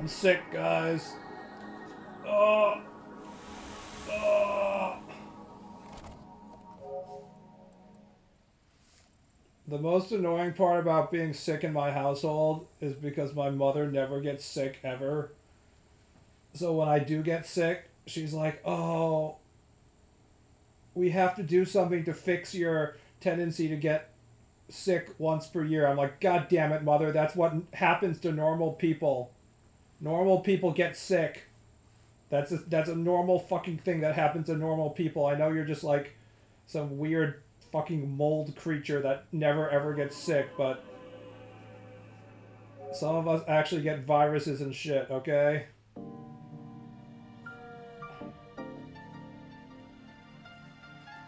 I'm sick, guys. Oh. Oh. The most annoying part about being sick in my household is because my mother never gets sick ever. So when I do get sick, she's like, "Oh, we have to do something to fix your tendency to get sick once per year." I'm like, "God damn it, mother, that's what happens to normal people. Normal people get sick. That's a normal fucking thing that happens to normal people. I know you're just like some weird fucking mold creature that never ever gets sick, but some of us actually get viruses and shit, okay?"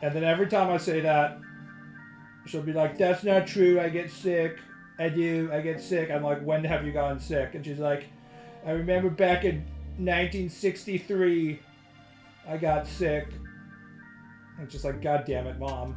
And then every time I say that, she'll be like, "That's not true. I get sick. I do. I get sick." I'm like, "When have you gotten sick?" And she's like, "I remember back in 1963, I got sick." And it's just like, "God damn it, mom."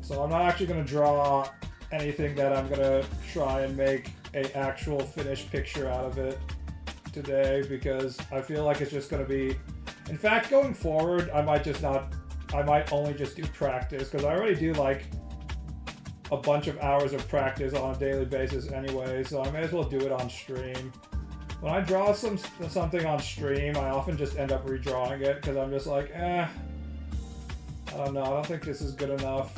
So I'm not actually going to draw anything that I'm going to try and make a actual finished picture out of it today, because I feel like it's just going to be... In fact, going forward, I might only just do practice, because I already do like a bunch of hours of practice on a daily basis anyway, so I may as well do it on stream. When I draw something on stream, I often just end up redrawing it, because I'm just like, I don't know, I don't think this is good enough.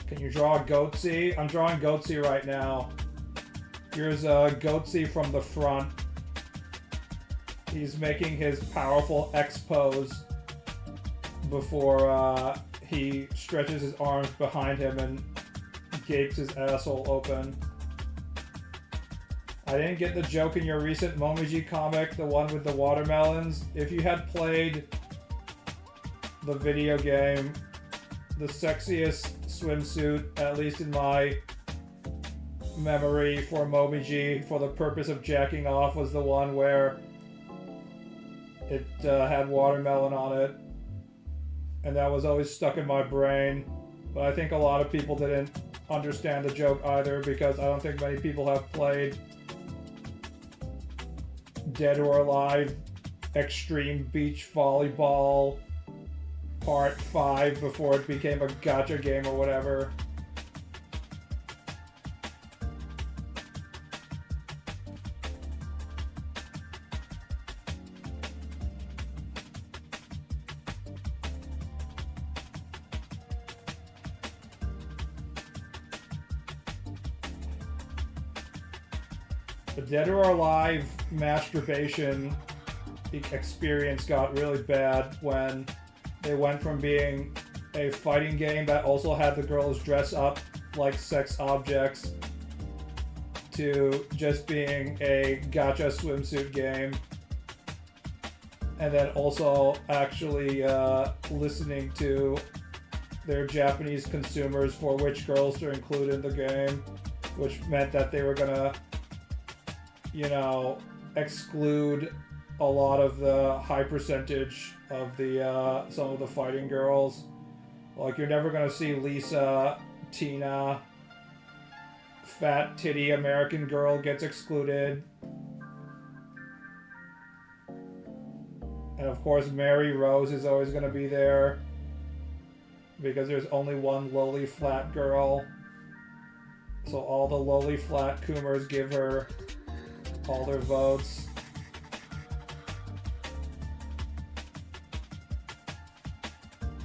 Can you draw a Goatsy? I'm drawing Goatsy right now. Here's a Goatsy from the front. He's making his powerful X pose before he stretches his arms behind him and gapes his asshole open. I didn't get the joke in your recent Momiji comic, the one with the watermelons. If you had played the video game, the sexiest swimsuit, at least in my memory, for Momiji for the purpose of jacking off was the one where it had watermelon on it, and that was always stuck in my brain. But I think a lot of people didn't understand the joke either, because I don't think many people have played Dead or Alive Extreme Beach Volleyball Part 5 before it became a gacha game or whatever. The Dead or Alive masturbation experience got really bad when they went from being a fighting game that also had the girls dress up like sex objects to just being a gacha swimsuit game. And then also actually listening to their Japanese consumers for which girls to include in the game, which meant that they were gonna, exclude a lot of the high percentage of the some of the fighting girls. Like, you're never gonna see Lisa, Tina, fat titty American girl gets excluded. And of course Mary Rose is always gonna be there, because there's only one lowly flat girl. So all the lowly flat Coomers give her all their votes.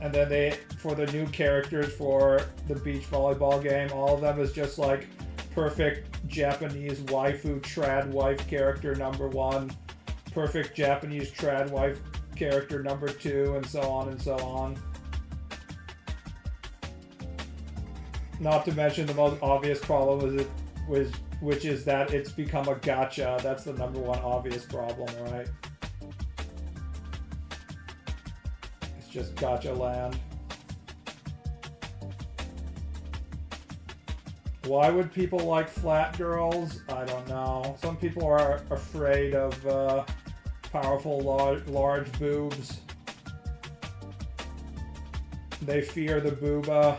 And then for the new characters for the beach volleyball game, all of them is just like perfect Japanese waifu trad wife character number 1, perfect Japanese trad wife character number 2, and so on and so on. Not to mention the most obvious problem which is that it's become a gotcha. That's the number one obvious problem, right? It's just gotcha land. Why would people like flat girls? I don't know. Some people are afraid of powerful, large boobs. They fear the booba.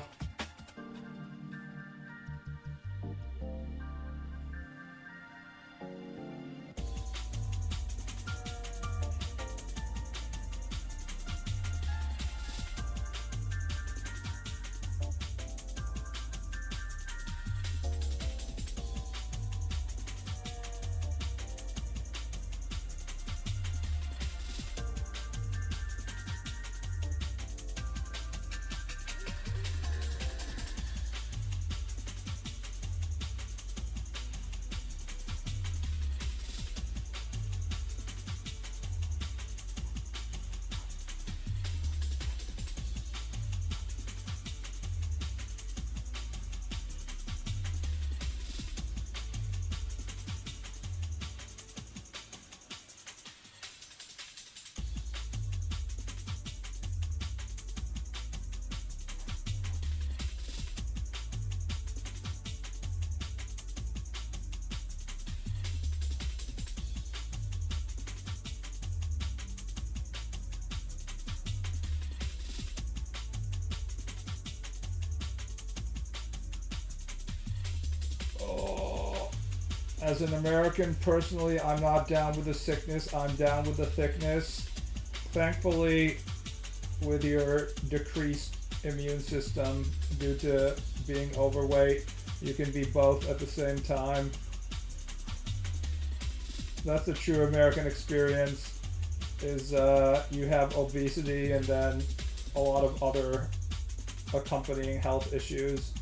As an American, personally, I'm not down with the sickness, I'm down with the thickness. Thankfully, with your decreased immune system due to being overweight, you can be both at the same time. That's the true American experience, is you have obesity and then a lot of other accompanying health issues.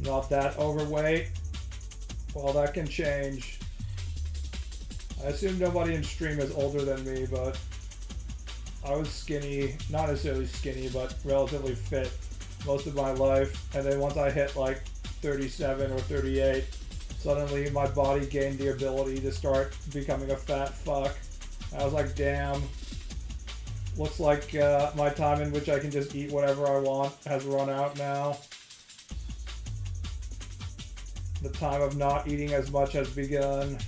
Not that overweight. Well, that can change. I assume nobody in stream is older than me, but I was skinny, not necessarily skinny, but relatively fit most of my life. And then once I hit like 37 or 38, suddenly my body gained the ability to start becoming a fat fuck. I was like, damn. Looks like my time in which I can just eat whatever I want has run out now. The time of not eating as much has begun.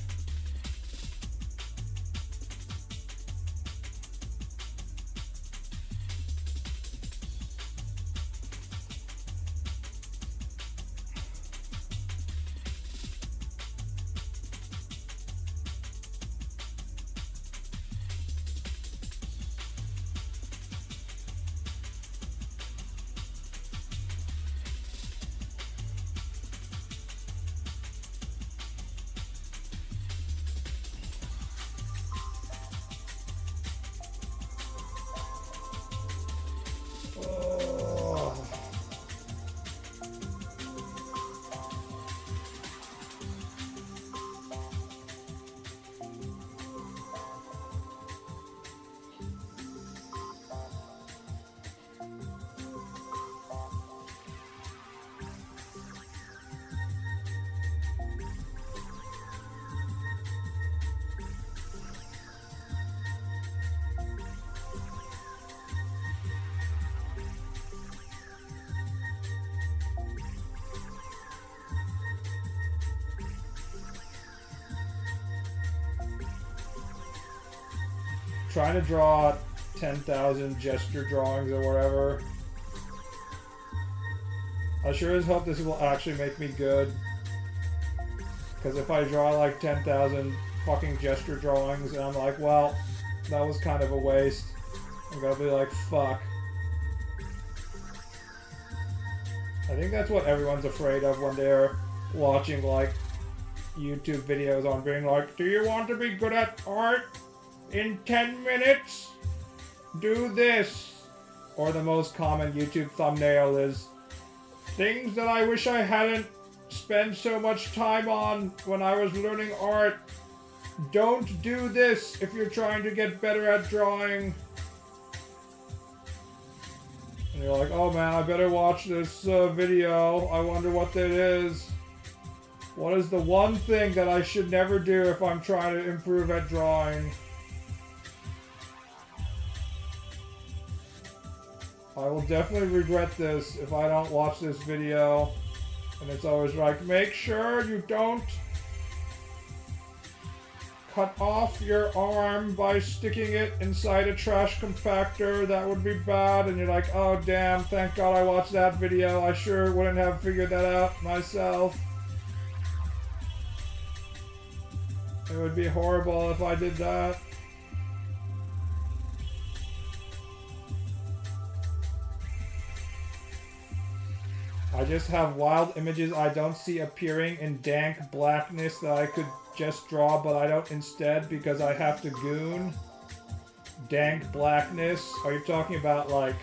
Trying to draw 10,000 gesture drawings or whatever. I sure as hope this will actually make me good. Because if I draw like 10,000 fucking gesture drawings and I'm like, well, that was kind of a waste, I'm gonna be like, fuck. I think that's what everyone's afraid of when they're watching like YouTube videos on being like, do you want to be good at art? In 10 minutes, do this. Or the most common YouTube thumbnail is Things that I wish I hadn't spent so much time on when I was learning art. Don't do this if you're trying to get better at drawing. And you're like, oh man, I better watch this video. I wonder what that is. What is the one thing that I should never do if I'm trying to improve at drawing? I will definitely regret this if I don't watch this video. And it's always like, make sure you don't cut off your arm by sticking it inside a trash compactor. That would be bad. And you're like, oh damn, thank God I watched that video. I sure wouldn't have figured that out myself. It would be horrible if I did that. I just have wild images I don't see appearing in dank blackness that I could just draw, but I don't instead because I have to goon. Dank blackness? Are you talking about like...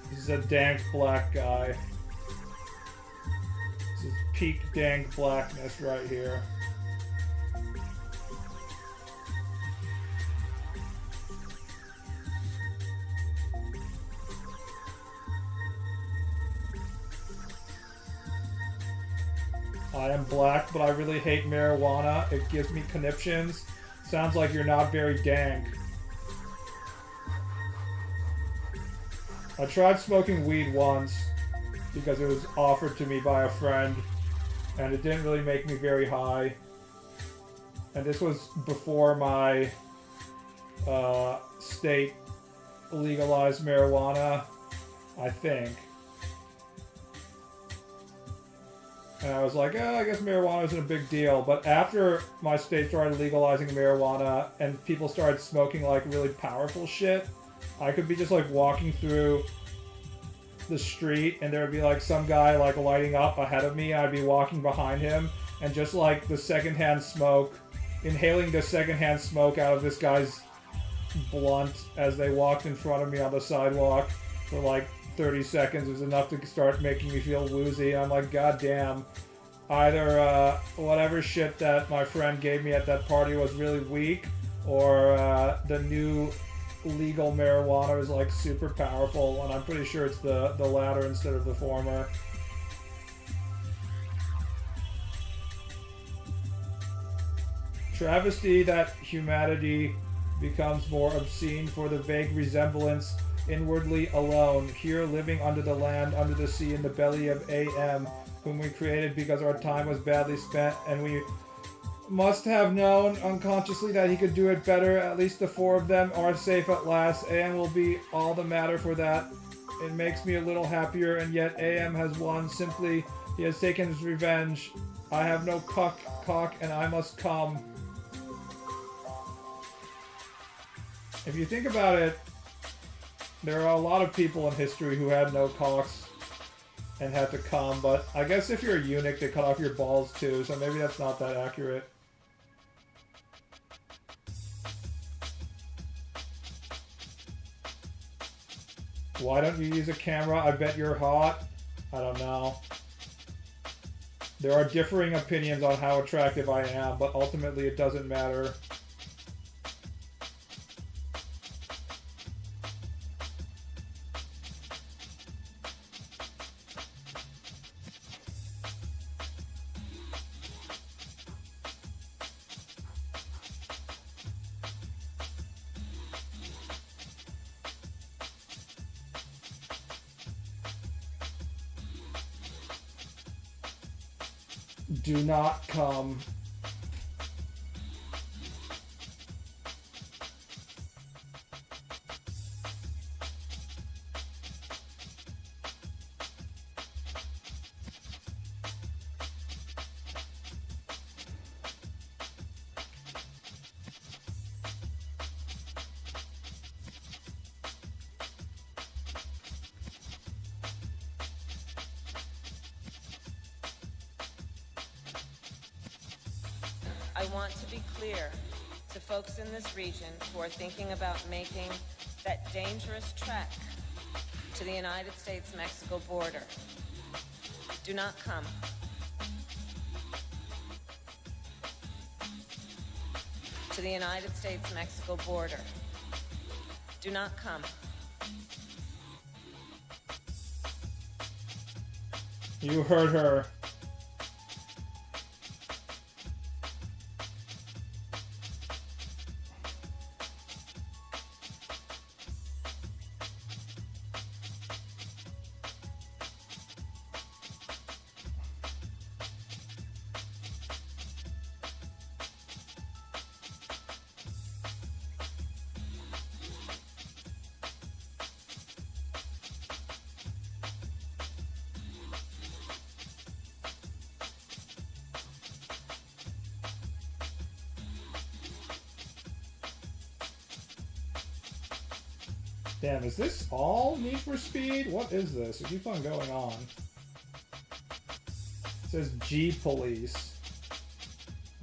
This is a dank black guy. This is peak dank blackness right here. I am black, but I really hate marijuana. It gives me conniptions. Sounds like you're not very dank. I tried smoking weed once because it was offered to me by a friend, and it didn't really make me very high. And this was before my state legalized marijuana, I think. And I was like, I guess marijuana isn't a big deal. But after my state started legalizing marijuana and people started smoking like really powerful shit, I could be just like walking through the street and there would be like some guy like lighting up ahead of me and I'd be walking behind him and just like the secondhand smoke, inhaling the secondhand smoke out of this guy's blunt as they walked in front of me on the sidewalk for like 30 seconds was enough to start making me feel woozy. And I'm like, god damn, either whatever shit that my friend gave me at that party was really weak, or the new legal marijuana is like super powerful, and I'm pretty sure it's the latter instead of the former. Travesty that humanity becomes more obscene for the vague resemblance inwardly alone, here living under the land, under the sea, in the belly of AM, whom we created because our time was badly spent, and we must have known unconsciously that he could do it better. At least the four of them are safe at last. AM will be all the matter for that. It makes me a little happier, and yet AM has won. Simply, he has taken his revenge. I have no cock, and I must come. If you think about it, there are a lot of people in history who had no cocks and had to come, but I guess if you're a eunuch, they cut off your balls too, so maybe that's not that accurate. Why don't you use a camera? I bet you're hot. I don't know. There are differing opinions on how attractive I am, but ultimately it doesn't matter. Do not come. I want to be clear to folks in this region who are thinking about making that dangerous trek to the United States-Mexico border. Do not come. To the United States-Mexico border. Do not come. You heard her. Damn, is this all Need for Speed? What is this? It keeps on going on. It says G Police.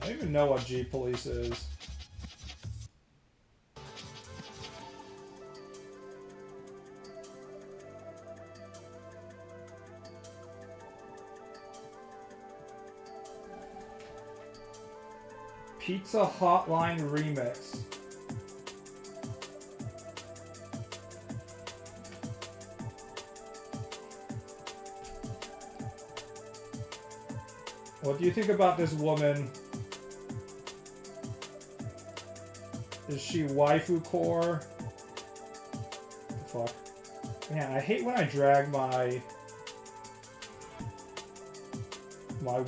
I don't even know what G Police is. Pizza Hotline Remix. What do you think about this woman? Is she waifu core? What the fuck? Man, I hate when I drag my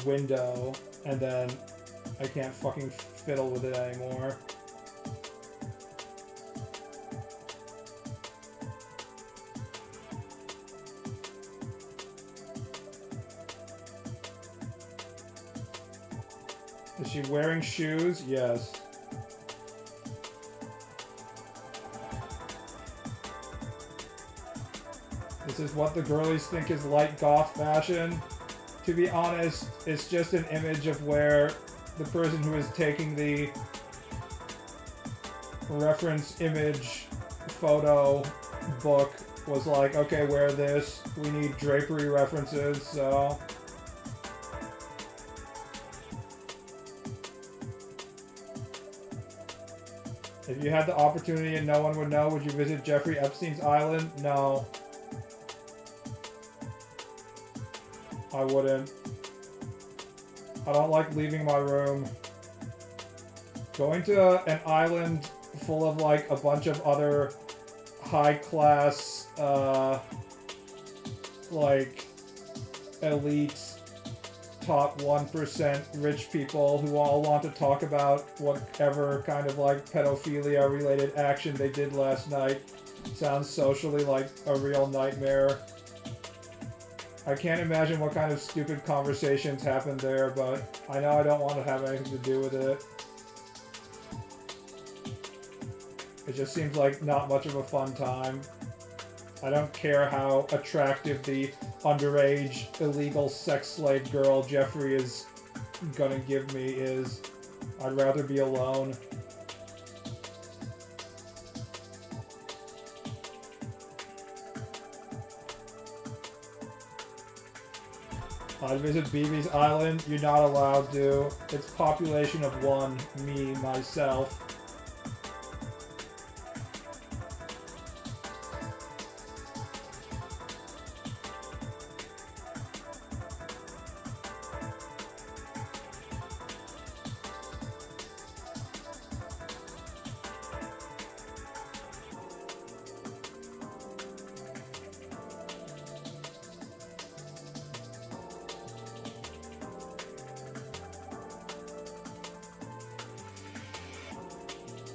window and then I can't fucking fiddle with it anymore. Is she wearing shoes? Yes. This is what the girlies think is light goth fashion. To be honest, it's just an image of where the person who is taking the reference image photo book was like, okay, wear this. We need drapery references, so... If you had the opportunity and no one would know, would you visit Jeffrey Epstein's island? No. I wouldn't. I don't like leaving my room. Going to an island full of like a bunch of other high-class, like elite top 1% rich people who all want to talk about whatever kind of like pedophilia related action they did last night sounds socially like a real nightmare. I can't imagine what kind of stupid conversations happened there, but I know I don't want to have anything to do with it. It just seems like not much of a fun time. I don't care how attractive the underage illegal sex slave girl Jeffrey is gonna give me is. I'd rather be alone. I'd visit BB's island. You're not allowed to. It's population of 1, me, myself.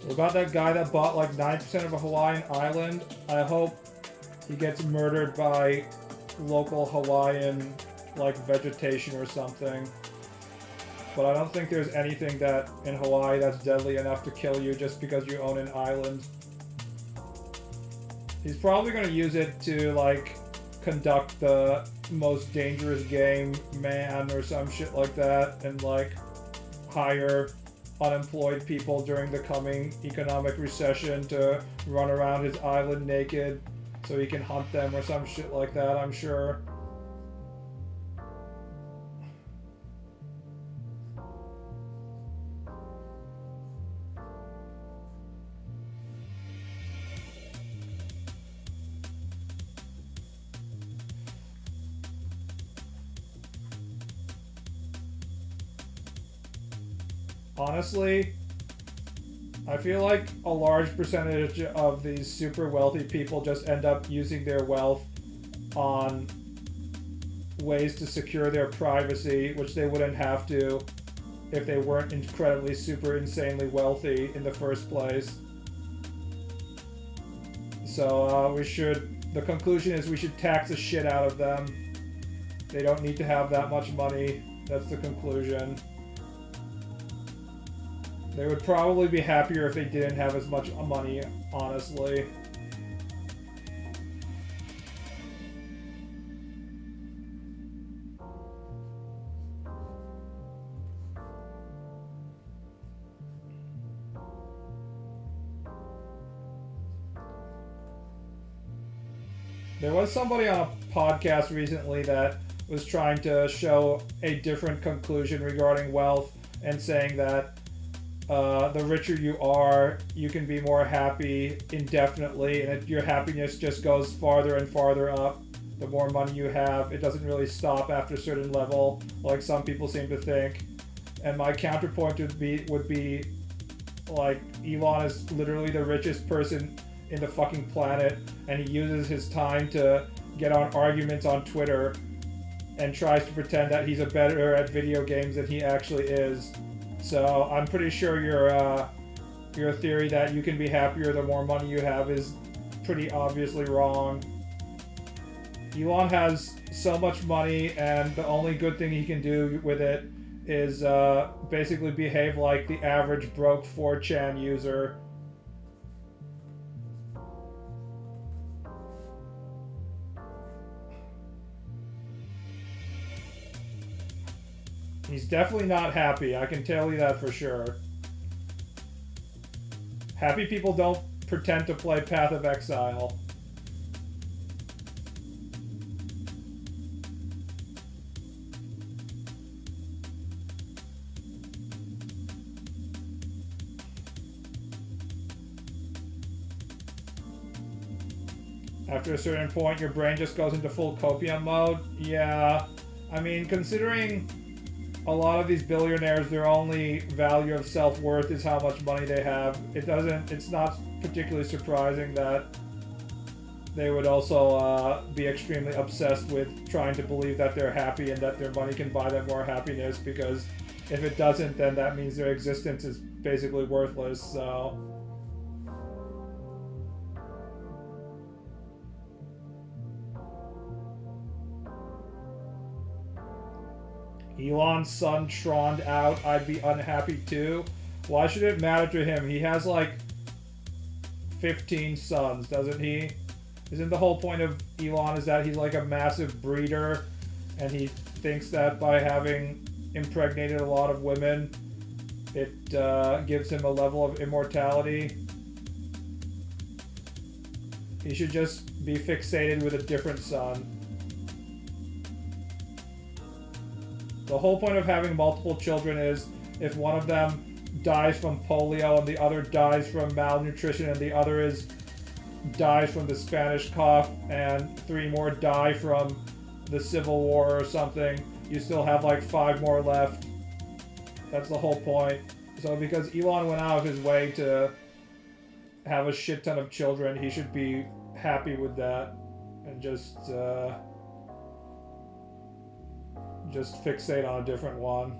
About that guy that bought like 9% of a Hawaiian island, I hope he gets murdered by local Hawaiian like vegetation or something. But I don't think there's anything that in Hawaii that's deadly enough to kill you just because you own an island. He's probably going to use it to like conduct the most dangerous game man or some shit like that and like hire unemployed people during the coming economic recession to run around his island naked so he can hunt them or some shit like that, I'm sure. Honestly, I feel like a large percentage of these super wealthy people just end up using their wealth on ways to secure their privacy, which they wouldn't have to if they weren't incredibly super insanely wealthy in the first place. So the conclusion is we should tax the shit out of them. They don't need to have that much money. That's the conclusion. They would probably be happier if they didn't have as much money, honestly. There was somebody on a podcast recently that was trying to show a different conclusion regarding wealth and saying that the richer you are, you can be more happy indefinitely, and your happiness just goes farther and farther up. The more money you have, it doesn't really stop after a certain level, like some people seem to think. And my counterpoint would be like, Elon is literally the richest person in the fucking planet, and he uses his time to get on arguments on Twitter and tries to pretend that he's better at video games than he actually is. So I'm pretty sure your theory that you can be happier the more money you have is pretty obviously wrong. Elon has so much money, and the only good thing he can do with it is basically behave like the average broke 4chan user. He's definitely not happy, I can tell you that for sure. Happy people don't pretend to play Path of Exile. After a certain point, your brain just goes into full copium mode. Yeah, I mean, considering a lot of these billionaires, their only value of self-worth is how much money they have. It's not particularly surprising that they would also be extremely obsessed with trying to believe that they're happy and that their money can buy them more happiness, because if it doesn't, then that means their existence is basically worthless, so... Elon's son troned out, I'd be unhappy too. Why should it matter to him? He has like 15 sons, doesn't he? Isn't the whole point of Elon is that he's like a massive breeder, and he thinks that by having impregnated a lot of women, it gives him a level of immortality? He should just be fixated with a different son. The whole point of having multiple children is if one of them dies from polio and the other dies from malnutrition and the other dies from the Spanish cough and 3 more die from the Civil War or something, you still have like 5 more left. That's the whole point. So because Elon went out of his way to have a shit ton of children, he should be happy with that and just fixate on a different one.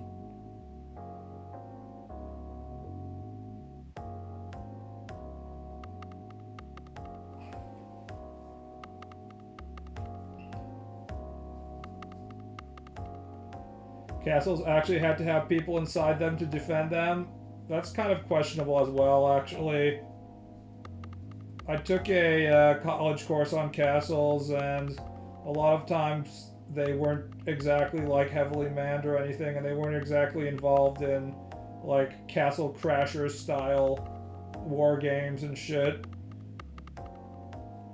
Castles actually had to have people inside them to defend them. That's kind of questionable as well, actually. I took a college course on castles, and a lot of times they weren't exactly like heavily manned or anything, and they weren't exactly involved in like Castle Crashers style war games and shit.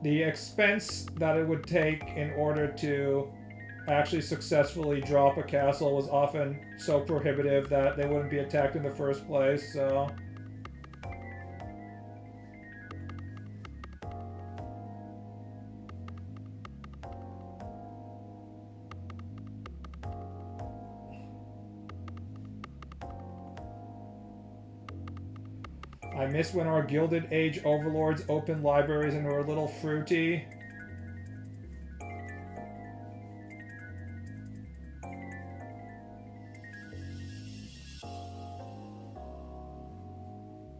The expense that it would take in order to actually successfully drop a castle was often so prohibitive that they wouldn't be attacked in the first place, so... I miss when our Gilded Age overlords opened libraries and were a little fruity.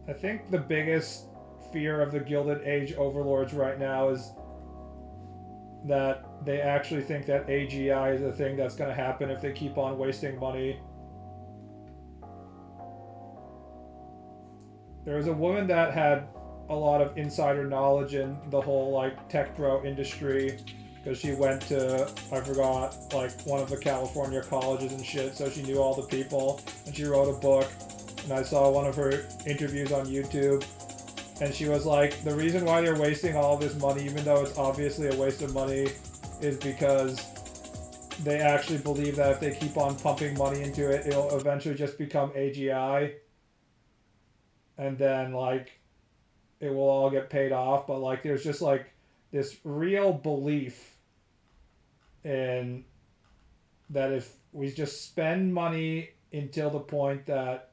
I think the biggest fear of the Gilded Age overlords right now is that they actually think that AGI is a thing that's going to happen if they keep on wasting money. There was a woman that had a lot of insider knowledge in the whole like tech bro industry because she went to, I forgot, like one of the California colleges and shit, so she knew all the people, and she wrote a book. And I saw one of her interviews on YouTube, and she was like, the reason why they're wasting all this money, even though it's obviously a waste of money, is because they actually believe that if they keep on pumping money into it, it'll eventually just become AGI. And then, like, it will all get paid off. But, like, there's just, like, this real belief in that if we just spend money until the point that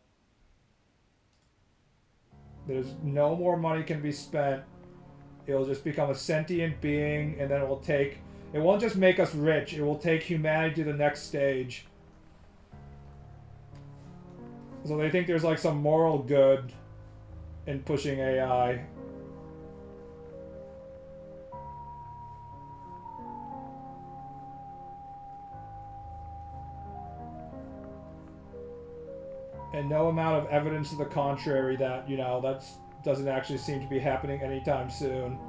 there's no more money can be spent, it'll just become a sentient being, and then it won't just make us rich, it will take humanity to the next stage. So they think there's like some moral good in pushing AI. And no amount of evidence to the contrary that, you know, that doesn't actually seem to be happening anytime soon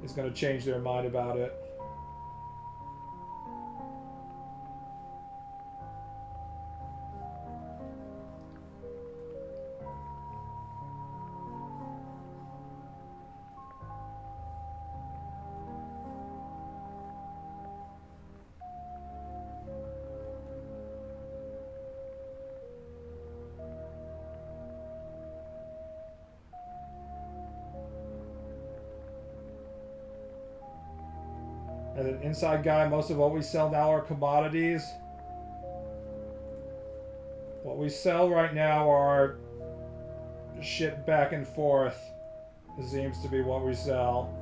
is going to change their mind about it. As an inside guy, most of what we sell now are commodities. What we sell right now are shit back and forth. It seems to be what we sell.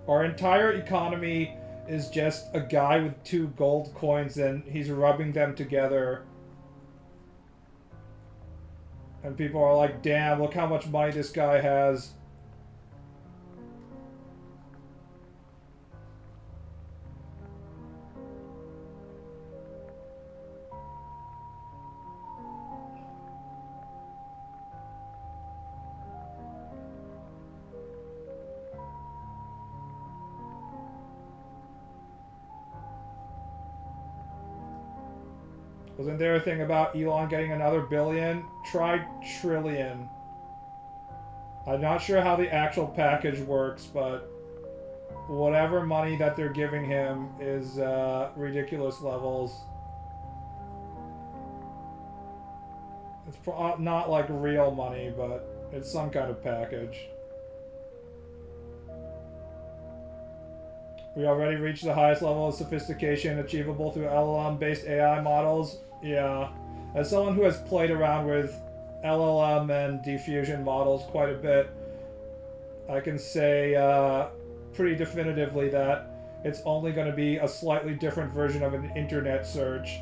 Our entire economy is just a guy with 2 gold coins and he's rubbing them together. And people are like, damn, look how much money this guy has. Wasn't there a thing about Elon getting another billion? Try trillion. I'm not sure how the actual package works, but whatever money that they're giving him is ridiculous levels. It's not like real money, but it's some kind of package. We already reached the highest level of sophistication achievable through LLM-based AI models. Yeah. As someone who has played around with LLM and diffusion models quite a bit, I can say pretty definitively that it's only going to be a slightly different version of an internet search.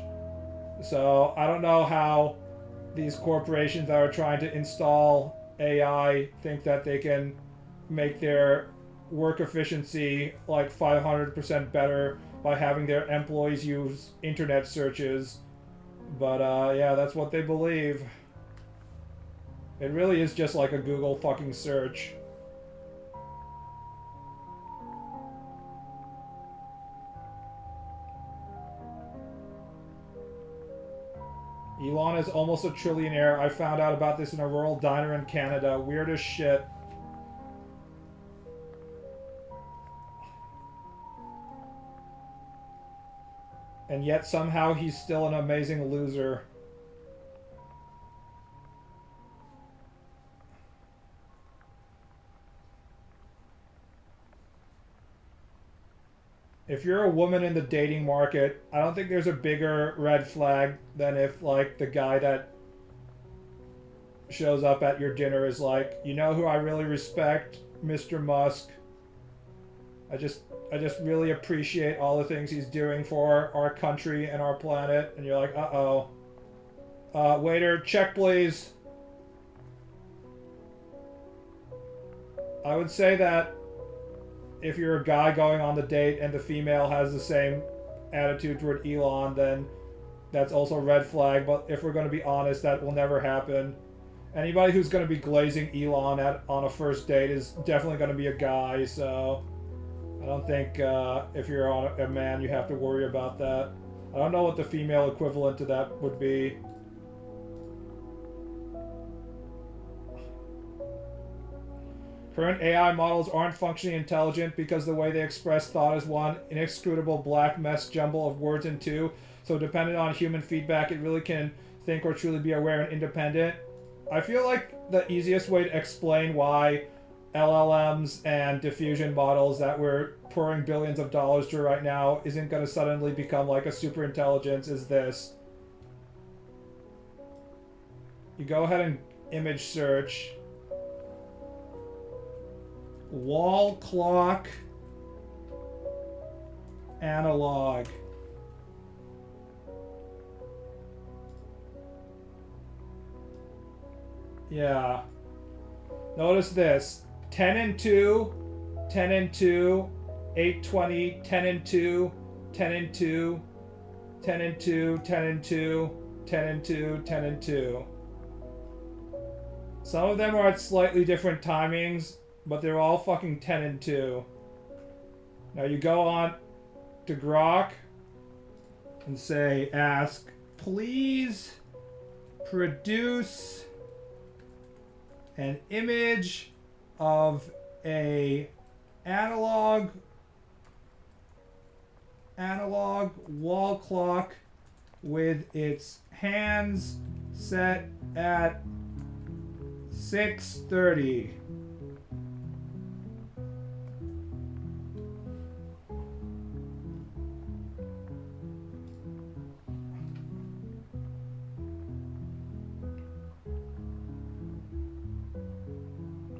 So I don't know how these corporations that are trying to install AI think that they can make their work efficiency like 500% better by having their employees use internet searches. But yeah, that's what they believe. It really is just like a Google fucking search. Elon is almost a trillionaire. I found out about this in a rural diner in Canada. Weird as shit. And yet somehow he's still an amazing loser. If you're a woman in the dating market, I don't think there's a bigger red flag than if, like, the guy that shows up at your dinner is like, you know who I really respect? Mr. Musk. I just really appreciate all the things he's doing for our country and our planet. And you're like, uh-oh. Waiter, check please. I would say that if you're a guy going on the date and the female has the same attitude toward Elon, then that's also a red flag. But if we're going to be honest, that will never happen. Anybody who's going to be glazing Elon on a first date is definitely going to be a guy, so I don't think if you're on a man you have to worry about that. I don't know what the female equivalent to that would be. Current AI models aren't functionally intelligent because the way they express thought is one inexcutable black mess jumble of words and two. So dependent on human feedback, it really can think or truly be aware and independent. I feel like the easiest way to explain why LLMs and diffusion models that we're pouring billions of dollars to right now isn't going to suddenly become like a super intelligence is this. You go ahead and image search. Wall clock analog. Yeah. Notice this. 10 and 2, 10 and 2, 820, 10 and 2, 10 and 2, 10 and 2, 10 and 2, 10 and 2, 10 and 2. Some of them are at slightly different timings, but they're all fucking 10 and 2. Now you go on to Grok and say, ask, please produce an image of a analog wall clock with its hands set at 6:30.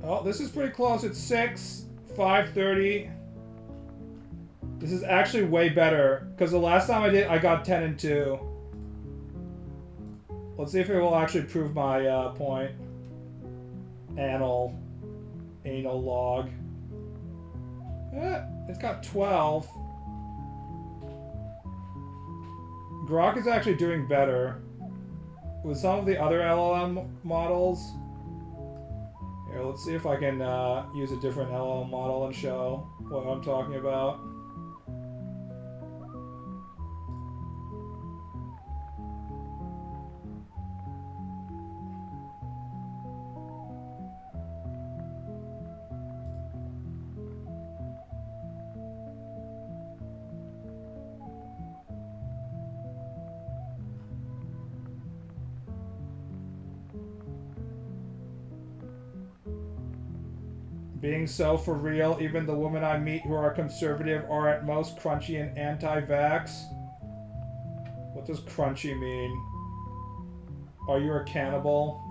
Oh, this is pretty close. It's 5:30. This is actually way better, because the last time I did, I got 10 and 2. Let's see if it will actually prove my point. Anal log. It's got 12. Grok is actually doing better. With some of the other LLM models. Here, let's see if I can use a different LLM model and show what I'm talking about. Being so for real, even the women I meet who are conservative are at most crunchy and anti-vax. What does crunchy mean? Are you a cannibal?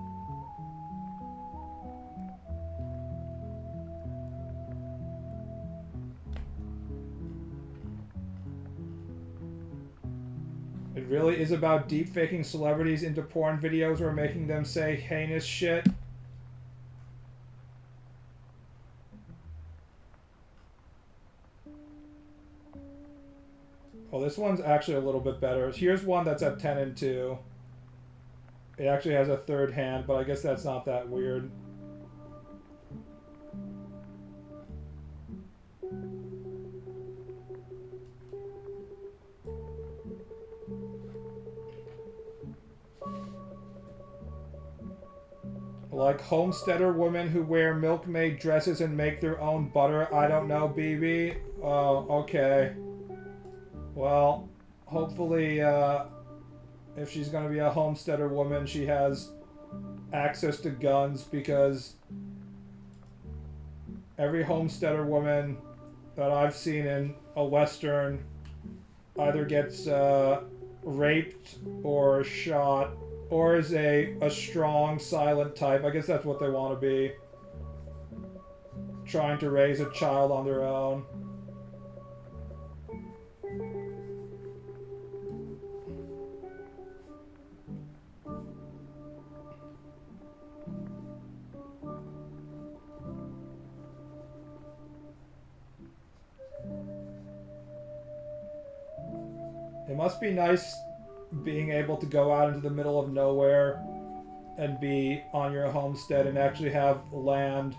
It really is about deep faking celebrities into porn videos or making them say heinous shit. Well, this one's actually a little bit better. Here's one that's at 10 and 2. It actually has a third hand, but I guess that's not that weird. Like homesteader women who wear milkmaid dresses and make their own butter. I don't know, BB. Oh, okay. Well, hopefully, if she's gonna be a homesteader woman, she has access to guns, because every homesteader woman that I've seen in a Western either gets raped or shot, or is a strong, silent type. I guess that's what they want to be. Trying to raise a child on their own. It must be nice being able to go out into the middle of nowhere and be on your homestead and actually have land.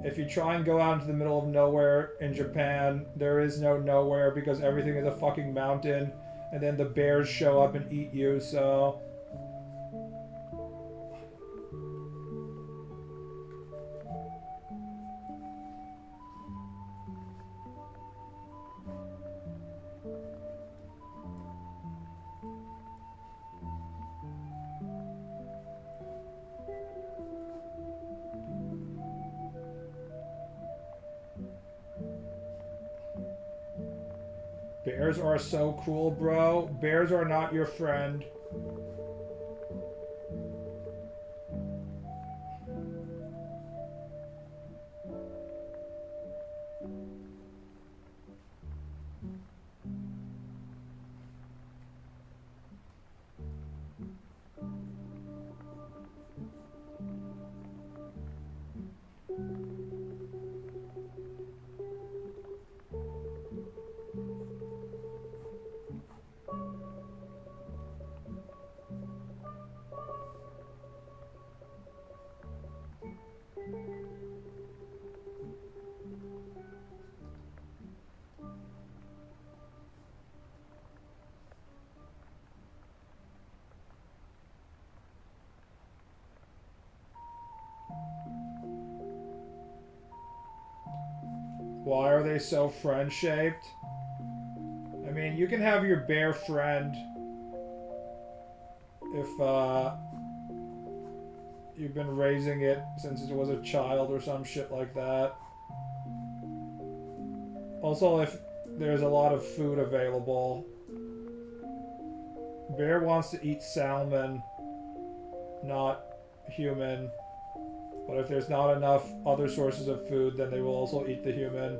If you try and go out into the middle of nowhere in Japan, there is no nowhere because everything is a fucking mountain, and then the bears show up and eat you, so... Bears are so cruel, bro. Bears are not your friend. Why are they so friend-shaped? I mean, you can have your bear friend if, you've been raising it since it was a child or some shit like that. Also, if there's a lot of food available. Bear wants to eat salmon, not human. But if there's not enough other sources of food, then they will also eat the human.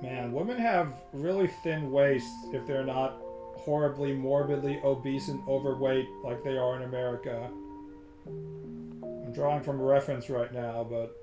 Man, women have really thin waists if they're not horribly, morbidly obese and overweight like they are in America. I'm drawing from a reference right now, but...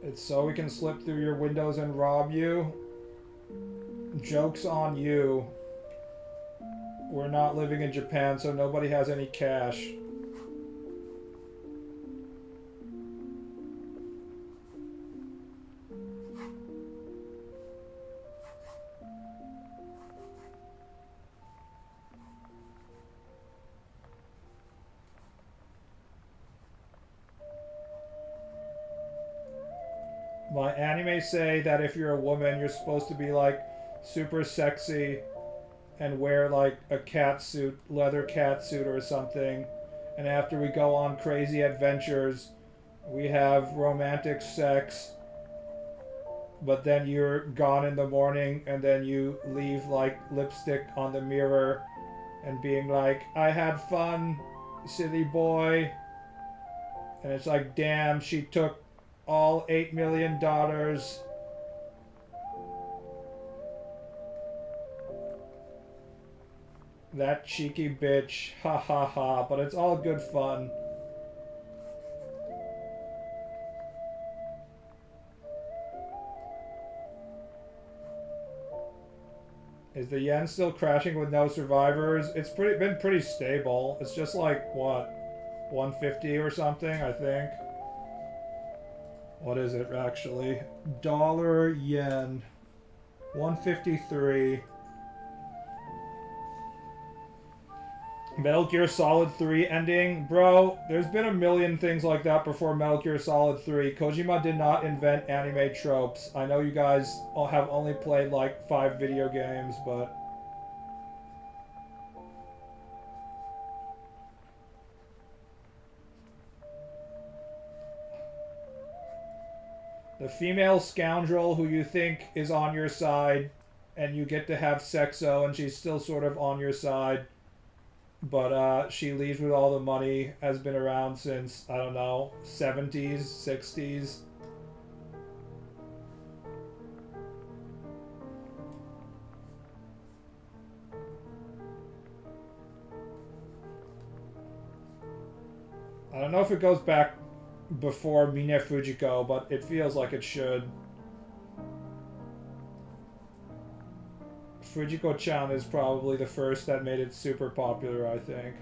It's so we can slip through your windows and rob you. Joke's on you. We're not living in Japan, so nobody has any cash. My anime say that if you're a woman, you're supposed to be like super sexy and wear like a cat suit, leather cat suit or something. And after we go on crazy adventures, we have romantic sex, but then you're gone in the morning and then you leave like lipstick on the mirror and being like, I had fun, silly boy. And it's like, damn, she took all $8 million. That cheeky bitch. Ha ha ha. But it's all good fun. Is the yen still crashing with no survivors? It's been pretty stable. It's just like, what, 150 or something, I think. What is it, actually? Dollar yen. 153. Metal Gear Solid 3 ending? Bro, there's been a million things like that before Metal Gear Solid 3. Kojima did not invent anime tropes. I know you guys all have only played like 5 video games, but... The female scoundrel who you think is on your side, and you get to have sexo, and she's still sort of on your side, but she leaves with all the money, has been around since, I don't know, 70s, 60s. I don't know if it goes back before Mine Fujiko, but it feels like it should. Fujiko-chan is probably the first that made it super popular, I think.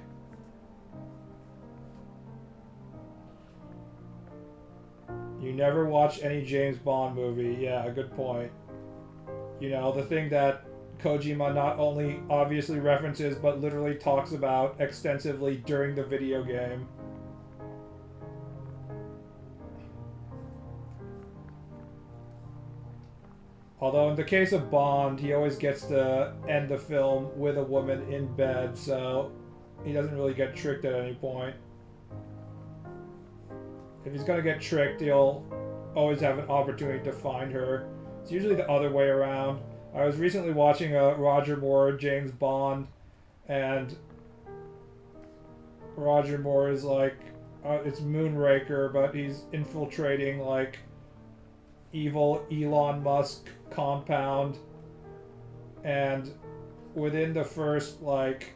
You never watch any James Bond movie. Yeah, good point. You know, the thing that Kojima not only obviously references, but literally talks about extensively during the video game. Although in the case of Bond, he always gets to end the film with a woman in bed, so he doesn't really get tricked at any point. If he's gonna get tricked, he'll always have an opportunity to find her. It's usually the other way around. I was recently watching a Roger Moore James Bond, and Roger Moore is like, it's Moonraker, but he's infiltrating like evil Elon Musk compound, and within the first like,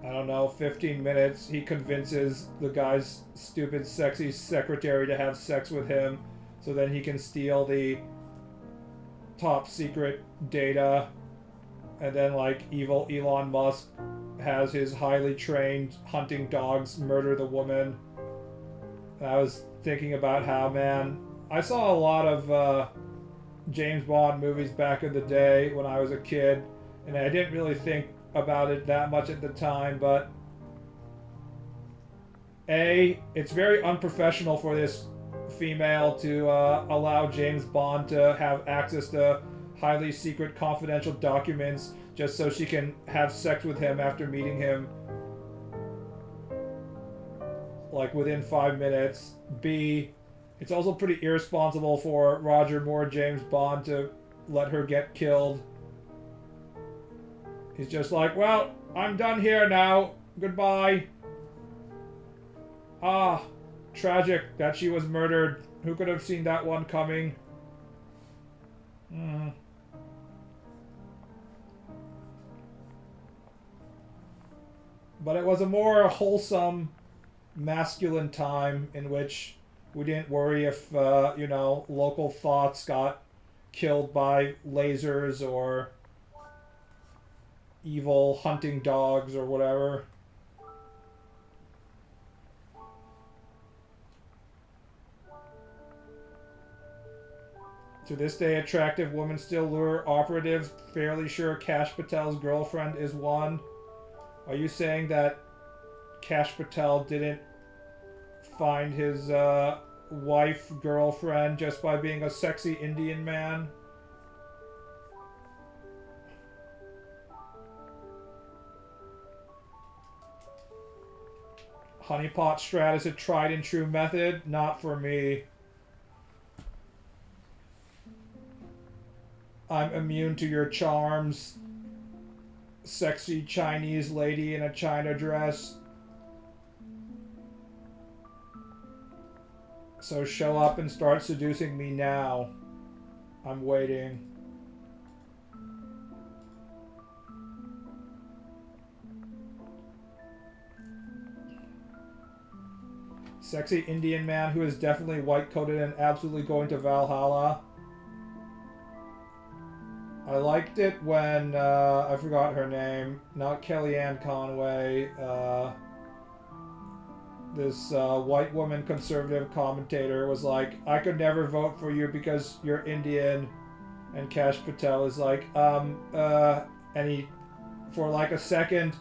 I don't know, 15 minutes, he convinces the guy's stupid sexy secretary to have sex with him so then he can steal the top secret data, and then like evil Elon Musk has his highly trained hunting dogs murder the woman. And I was thinking about how, man, I saw a lot of James Bond movies back in the day when I was a kid, and I didn't really think about it that much at the time, but it's very unprofessional for this female to allow James Bond to have access to highly secret confidential documents just so she can have sex with him after meeting him like within 5 minutes. B, it's also pretty irresponsible for Roger Moore James Bond to let her get killed. He's just like, well, I'm done here now. Goodbye. Ah, tragic that she was murdered. Who could have seen that one coming? But it was a more wholesome, masculine time in which we didn't worry if, you know, local thoughts got killed by lasers or evil hunting dogs or whatever. To this day, attractive women still lure operatives. Fairly sure Kash Patel's girlfriend is one. Are you saying that Kash Patel didn't find his wife, girlfriend just by being a sexy Indian man. Honeypot strat is a tried and true method. Not for me. I'm immune to your charms. Sexy Chinese lady in a China dress. So show up and start seducing me now. I'm waiting. Sexy Indian man who is definitely white-coated and absolutely going to Valhalla. I liked it when, I forgot her name, not Kellyanne Conway, this white woman conservative commentator was like, I could never vote for you because you're Indian. And Kash Patel is like, and he, for like a second,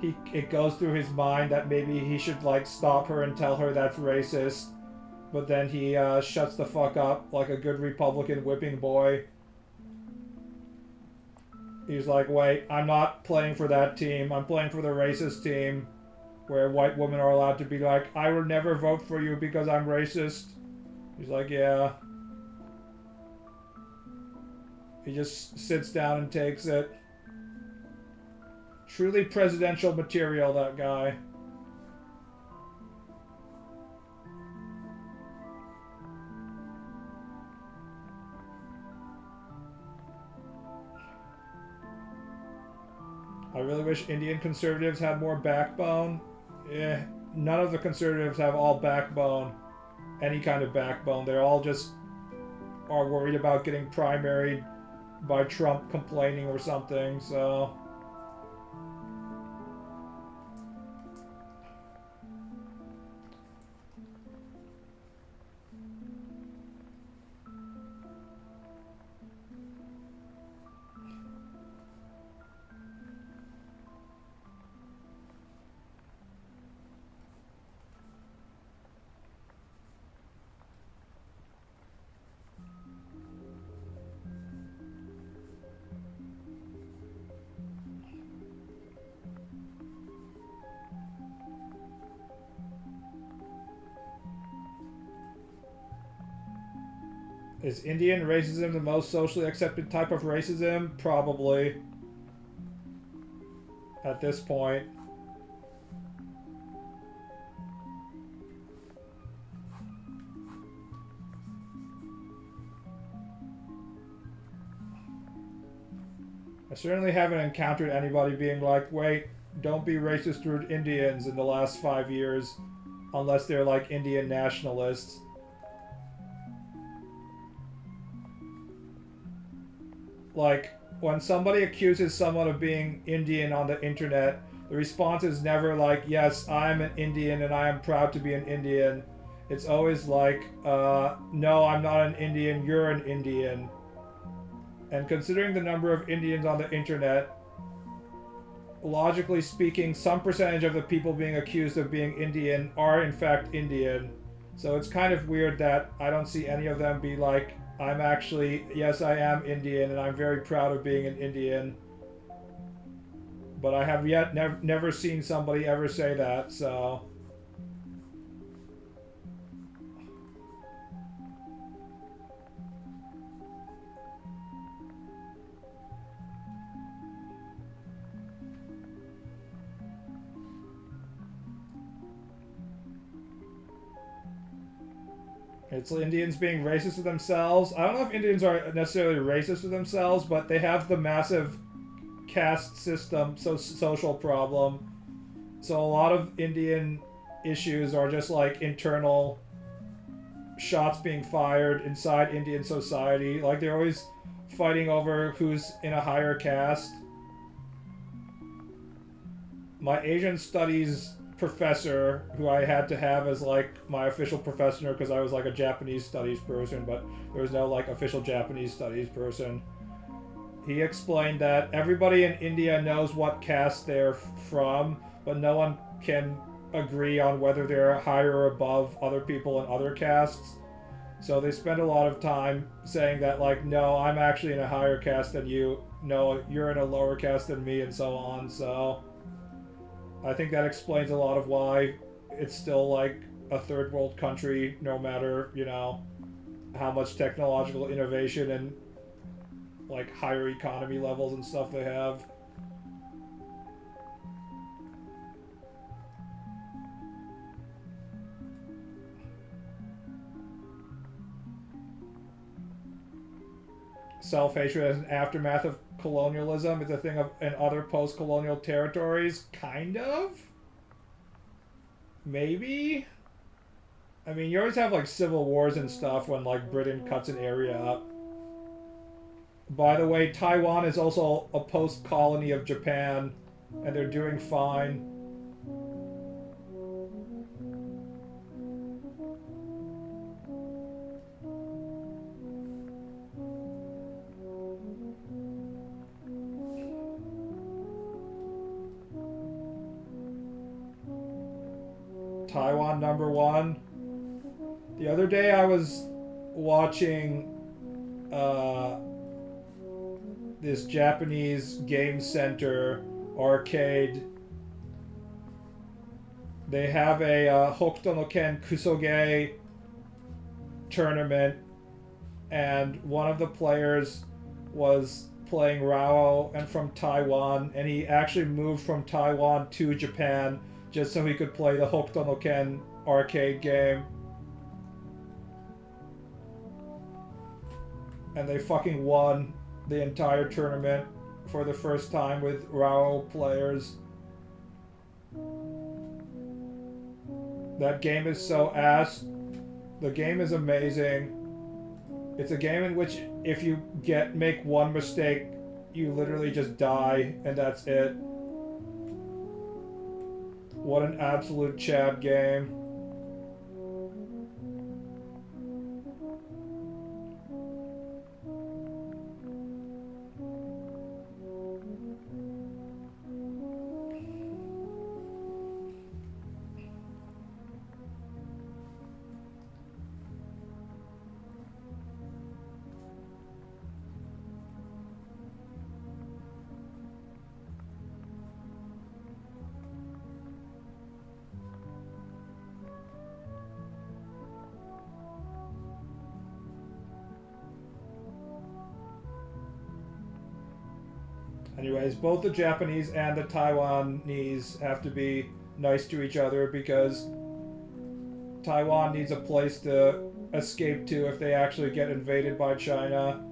it goes through his mind that maybe he should like stop her and tell her that's racist. But then he shuts the fuck up like a good Republican whipping boy. He's like, wait, I'm not playing for that team. I'm playing for the racist team. Where white women are allowed to be like, I will never vote for you because I'm racist. He's like, yeah. He just sits down and takes it. Truly presidential material, that guy. I really wish Indian conservatives had more backbone. None of the conservatives have all backbone. Any kind of backbone. They're all just are worried about getting primaried by Trump complaining or something, so... Is Indian racism the most socially accepted type of racism? Probably. At this point. I certainly haven't encountered anybody being like, wait, don't be racist toward Indians in the last 5 years. Unless they're like Indian nationalists. Like, when somebody accuses someone of being Indian on the internet, the response is never like, yes, I'm an Indian and I am proud to be an Indian. It's always like, no, I'm not an Indian, you're an Indian. And considering the number of Indians on the internet, logically speaking, some percentage of the people being accused of being Indian are in fact Indian. So it's kind of weird that I don't see any of them be like, I'm actually, yes, I am Indian, and I'm very proud of being an Indian. But I have yet never seen somebody ever say that, so... It's Indians being racist to themselves. I don't know if Indians are necessarily racist to themselves, but they have the massive caste system, social problem. So a lot of Indian issues are just like internal shots being fired inside Indian society. Like they're always fighting over who's in a higher caste. My Asian studies professor, who I had to have as like my official professor because I was like a Japanese studies person, but there was no like official Japanese studies person. He explained that everybody in India knows what caste they're from, but no one can agree on whether they're higher or above other people in other castes. So they spend a lot of time saying that, like, no, I'm actually in a higher caste than you. No, you're in a lower caste than me, and so on. So I think that explains a lot of why it's still like a third world country, no matter, how much technological innovation and like higher economy levels and stuff they have. Self-hatred as an aftermath of colonialism is a thing of in other post-colonial territories, kind of. Maybe. I mean, you always have like civil wars and stuff when like Britain cuts an area up. By the way, Taiwan is also a post-colony of Japan, and they're doing fine. Taiwan #1. The other day I was watching this Japanese game center arcade. They have a Hokuto no Ken Kusoge tournament, and one of the players was playing Rao and from Taiwan, and he actually moved from Taiwan to Japan just so he could play the Hokuto no Ken arcade game. And they fucking won the entire tournament for the first time with Rao players. That game is so ass. The game is amazing. It's a game in which if you make one mistake, you literally just die, and that's it. What an absolute Chad game. Anyways, both the Japanese and the Taiwanese have to be nice to each other because Taiwan needs a place to escape to if they actually get invaded by China.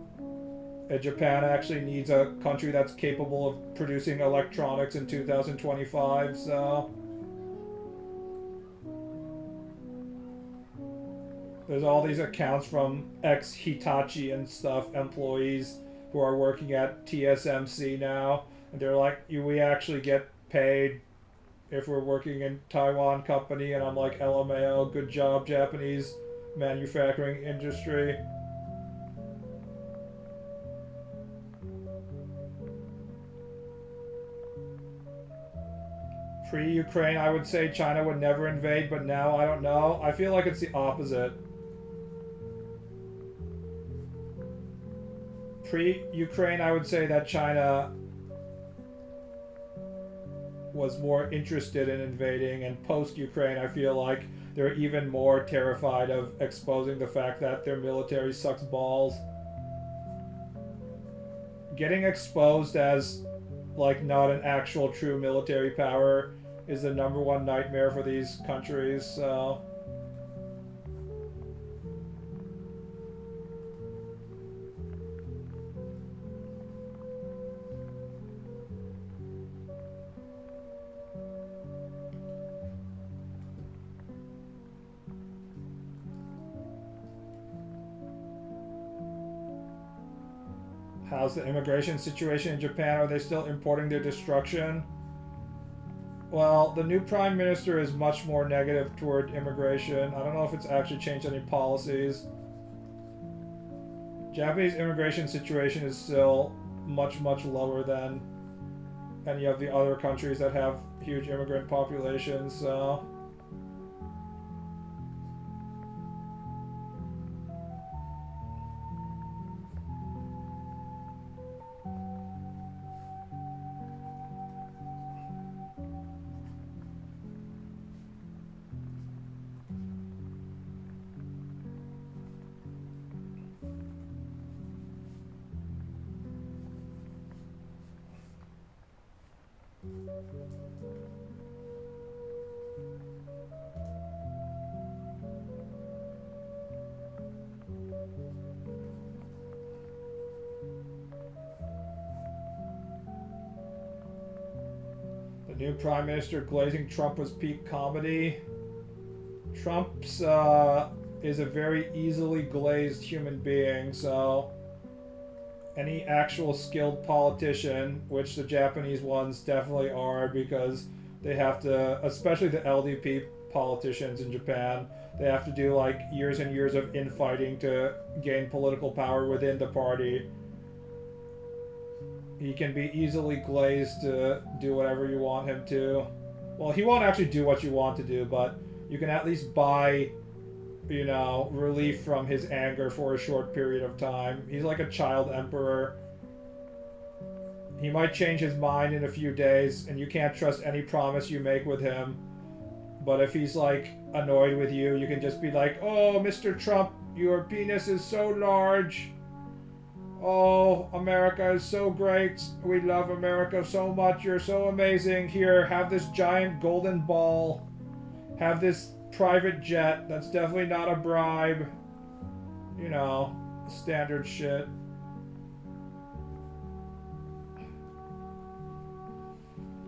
And Japan actually needs a country that's capable of producing electronics in 2025, so... There's all these accounts from ex-Hitachi and stuff, employees who are working at TSMC now, and they're like, we actually get paid if we're working in Taiwan company, and I'm like, LMAO, good job, Japanese manufacturing industry. Pre-Ukraine, I would say China would never invade, but now I don't know. I feel like it's the opposite. Pre-Ukraine, I would say that China was more interested in invading, and post-Ukraine, I feel like they're even more terrified of exposing the fact that their military sucks balls. Getting exposed as, like, not an actual true military power is the #1 nightmare for these countries, so... How's the immigration situation in Japan? Are they still importing their destruction? Well, the new prime minister is much more negative toward immigration. I don't know if it's actually changed any policies. Japanese immigration situation is still much, much lower than any of the other countries that have huge immigrant populations. So the new prime minister glazing Trump was peak comedy. Trump's is a very easily glazed human being, so any actual skilled politician, which the Japanese ones definitely are, because they have to, especially the LDP politicians in Japan, they have to do like years and years of infighting to gain political power within the party. He can be easily glazed to do whatever you want him to. Well, he won't actually do what you want to do, but you can at least buy, you know, relief from his anger for a short period of time. He's like a child emperor. He might change his mind in a few days, and you can't trust any promise you make with him. But if he's like annoyed with you, you can just be like, "Oh, Mr. Trump, your penis is so large. Oh, America is so great. We love America so much. You're so amazing. Here, have this giant golden ball. Have this private jet. That's definitely not a bribe." You know, standard shit.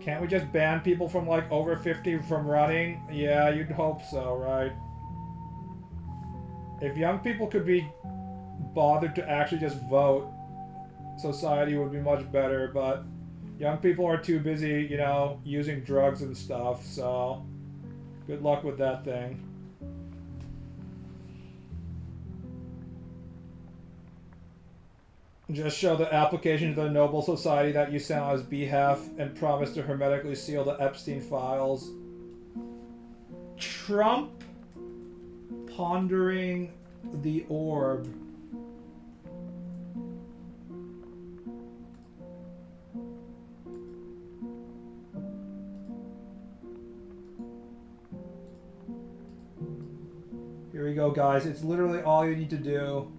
Can't we just ban people from like over 50 from running? Yeah, you'd hope so, right? If young people could be bothered to actually just vote, society would be much better, but young people are too busy, you know, using drugs and stuff, so good luck with that thing. Just show the application to the Nobel Society that you sent on his behalf and promise to hermetically seal the Epstein files. Trump pondering the orb. Here we go, guys. It's literally all you need to do.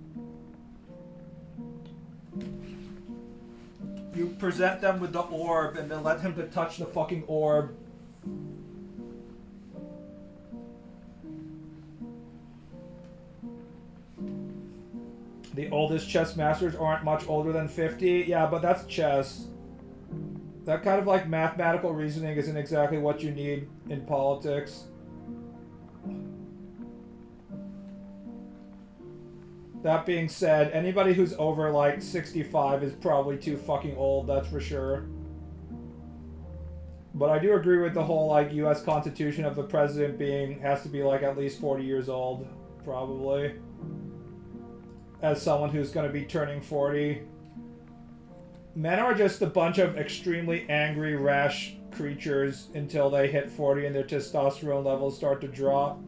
You present them with the orb and then let him to touch the fucking orb. The oldest chess masters aren't much older than 50. Yeah, but that's chess. That kind of like mathematical reasoning isn't exactly what you need in politics. That being said, anybody who's over like 65 is probably too fucking old, that's for sure. But I do agree with the whole like US Constitution of the president being has to be like at least 40 years old, probably. As someone who's going to be turning 40. Men are just a bunch of extremely angry, rash creatures until they hit 40 and their testosterone levels start to drop.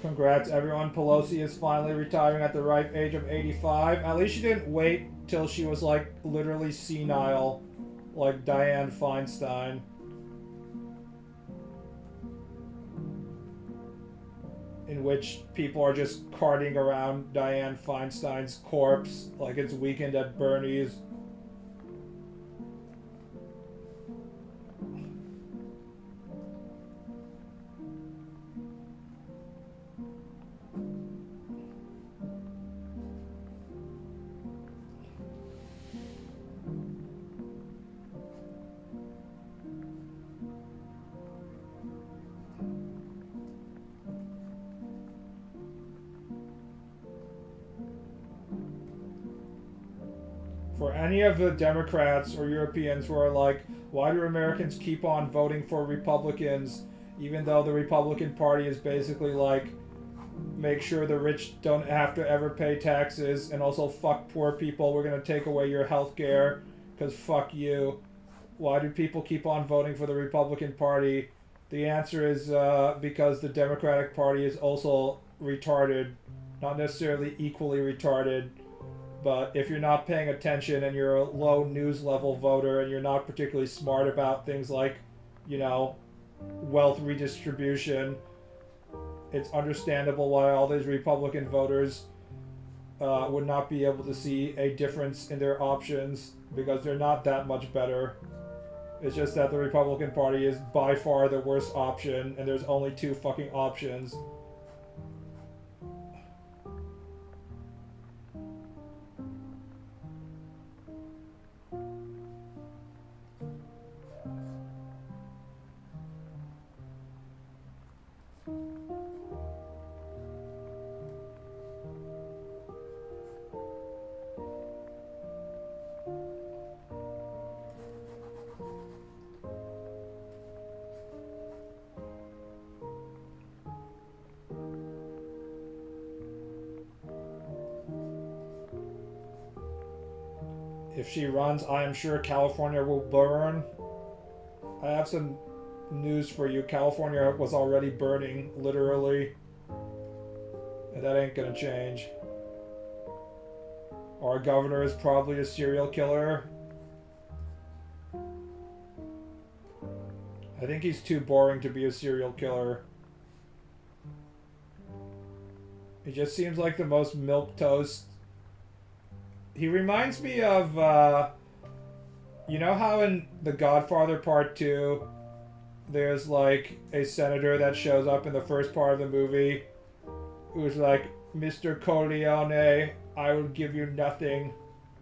Congrats, everyone. Pelosi is finally retiring at the ripe age of 85. At least she didn't wait till she was, like, literally senile, like Dianne Feinstein. In which people are just carting around Dianne Feinstein's corpse like it's Weekend at Bernie's. For any of the Democrats or Europeans who are like, why do Americans keep on voting for Republicans even though the Republican Party is basically like, make sure the rich don't have to ever pay taxes, and also fuck poor people, we're gonna take away your health care, because fuck you. Why do people keep on voting for the Republican Party? The answer is because the Democratic Party is also retarded. Not necessarily equally retarded, but if you're not paying attention and you're a low news level voter and you're not particularly smart about things like, you know, wealth redistribution, it's understandable why all these Republican voters would not be able to see a difference in their options, because they're not that much better. It's just that the Republican Party is by far the worst option, and there's only two fucking options. If she runs, I am sure California will burn. I have some news for you. California was already burning, literally. And that ain't gonna change. Our governor is probably a serial killer. I think he's too boring to be a serial killer. He just seems like the most milquetoast. He reminds me of, you know how in The Godfather Part 2, there's like a senator that shows up in the first part of the movie who's like, Mr. Corleone, I will give you nothing.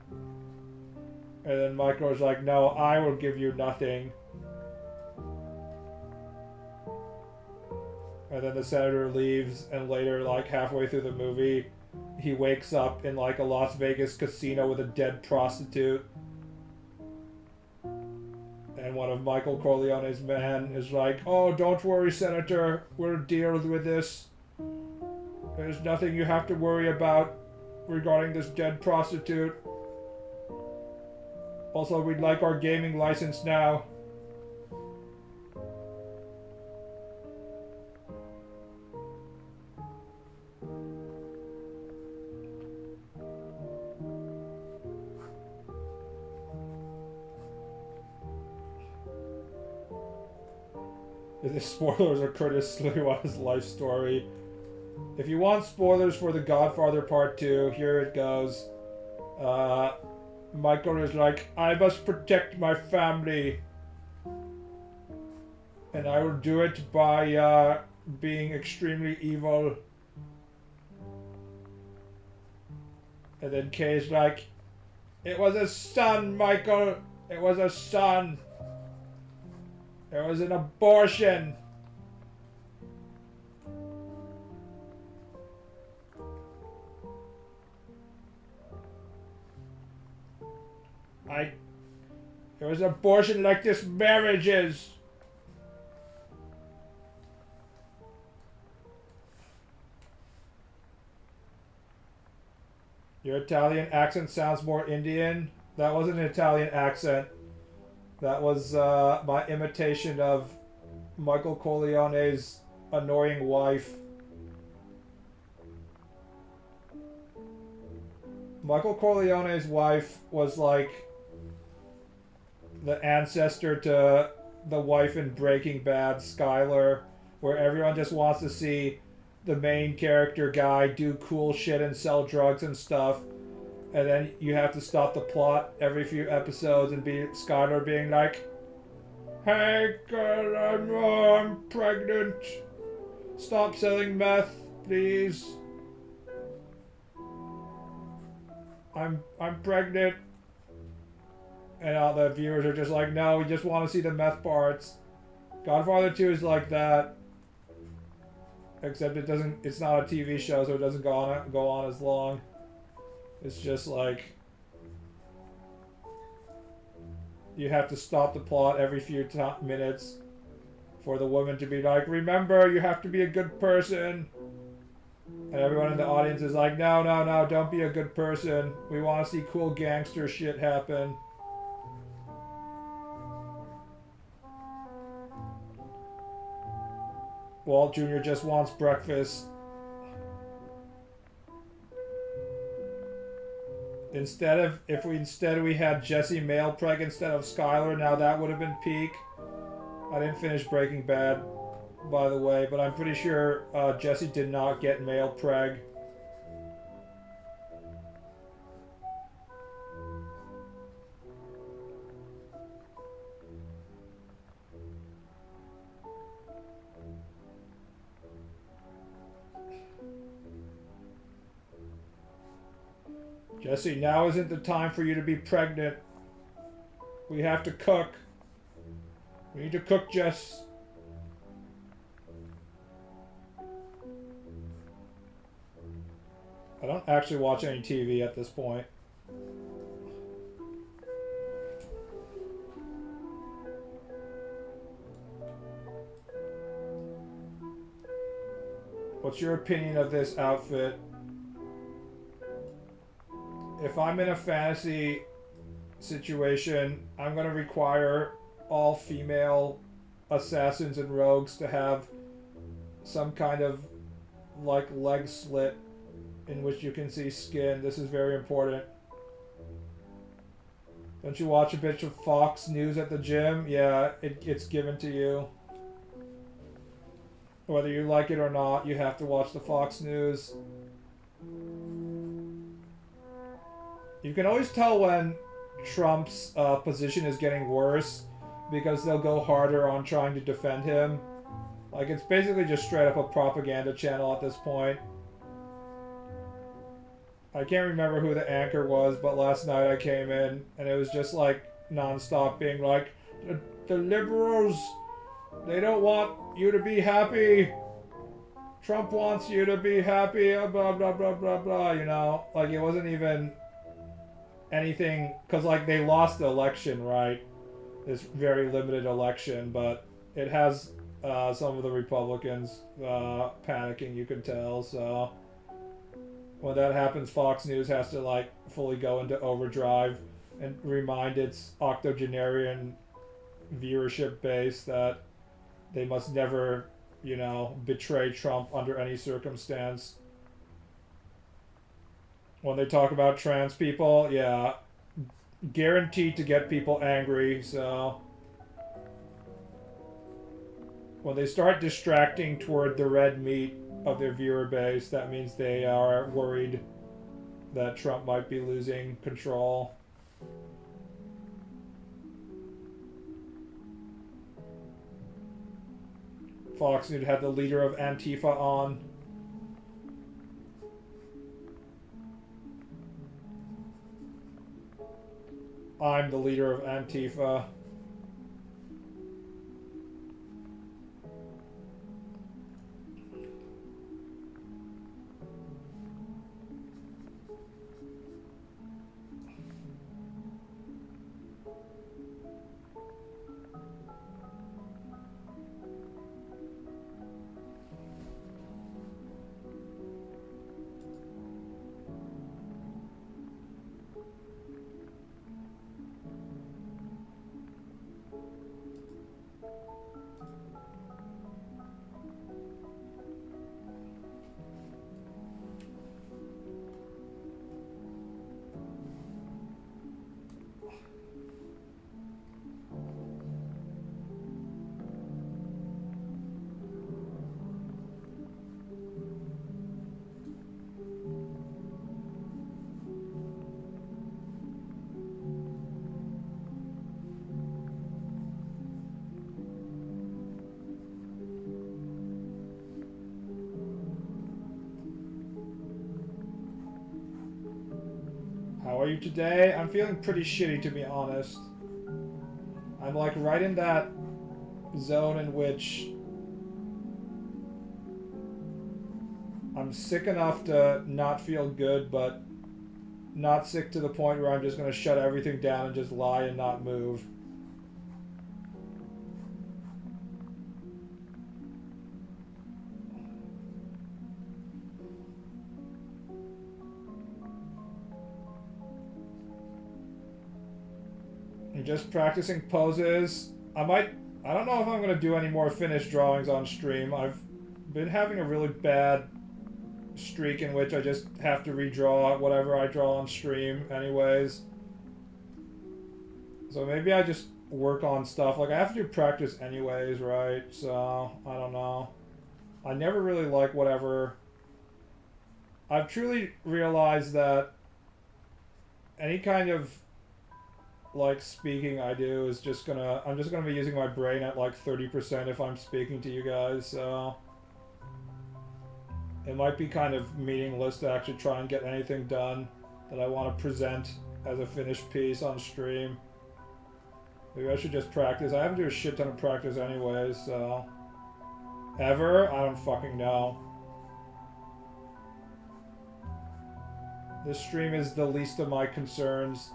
And then Michael's like, no, I will give you nothing. And then the senator leaves, and later, like halfway through the movie, he wakes up in like a Las Vegas casino with a dead prostitute. And one of Michael Corleone's men is like, oh, don't worry, Senator, we'll deal with this. There's nothing you have to worry about regarding this dead prostitute. Also, we'd like our gaming license now. The spoilers are Curtis Lewa's life story. If you want spoilers for The Godfather Part 2, here it goes. Michael is like, I must protect my family. And I will do it by being extremely evil. And then Kay's like, it was a son, Michael. It was a son. It was an abortion. It was an abortion like this marriage is. Your Italian accent sounds more Indian. That wasn't an Italian accent. That was my imitation of Michael Corleone's annoying wife. Michael Corleone's wife was like the ancestor to the wife in Breaking Bad, Skyler, where everyone just wants to see the main character guy do cool shit and sell drugs and stuff. And then you have to stop the plot every few episodes and be Skyler being like, hey girl, I'm pregnant. Stop selling meth, please. I'm pregnant. And all the viewers are just like, no, we just want to see the meth parts. Godfather 2 is like that. Except it's not a TV show, so it doesn't go on as long. It's just like you have to stop the plot every few minutes for the woman to be like, remember, you have to be a good person. And everyone in the audience is like, no, no, no, don't be a good person. We want to see cool gangster shit happen. Walt Jr. just wants breakfast. Instead we had Jesse male preg instead of Skylar, now that would have been peak. I didn't finish Breaking Bad, by the way, but I'm pretty sure Jesse did not get male preg. Jesse, now isn't the time for you to be pregnant. We have to cook. We need to cook, Jess. I don't actually watch any TV at this point. What's your opinion of this outfit? If I'm in a fantasy situation, I'm going to require all female assassins and rogues to have some kind of like leg slit in which you can see skin. This is very important. Don't you watch a bitch of Fox News at the gym? Yeah, it's given to you. Whether you like it or not, you have to watch the Fox News. You can always tell when Trump's position is getting worse because they'll go harder on trying to defend him. Like, it's basically just straight up a propaganda channel at this point. I can't remember who the anchor was, but last night I came in and it was just like non-stop being like, the liberals, they don't want you to be happy. Trump wants you to be happy, blah, blah, blah, blah, blah, you know? Like, it wasn't even anything, because like they lost the election, right? This very limited election, but it has some of the Republicans panicking, you can tell. So when that happens, Fox News has to like fully go into overdrive and remind its octogenarian viewership base that they must never, you know, betray Trump under any circumstance. When they talk about trans people, yeah, guaranteed to get people angry, so when they start distracting toward the red meat of their viewer base, that means they are worried that Trump might be losing control. Fox News had the leader of Antifa on. I'm the leader of Antifa. How are you today? I'm feeling pretty shitty, to be honest. I'm like right in that zone in which I'm sick enough to not feel good, but not sick to the point where I'm just going to shut everything down and just lie and not move. And just practicing poses. I don't know if I'm going to do any more finished drawings on stream. I've been having a really bad streak in which I just have to redraw whatever I draw on stream anyways. So maybe I just work on stuff. Like, I have to do practice anyways, right? So, I don't know. I never really like whatever... I've truly realized that any kind of, like, speaking I do is just gonna... I'm just gonna be using my brain at, like, 30% if I'm speaking to you guys, so... It might be kind of meaningless to actually try and get anything done that I want to present as a finished piece on stream. Maybe I should just practice. I have to do a shit ton of practice anyways, so... Ever? I don't fucking know. This stream is the least of my concerns.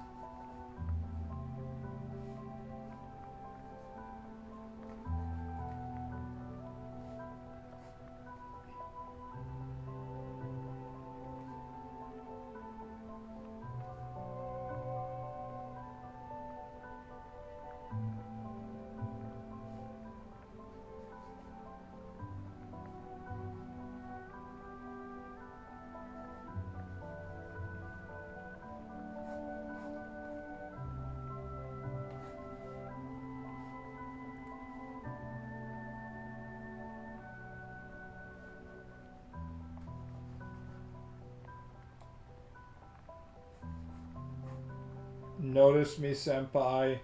Notice me, senpai.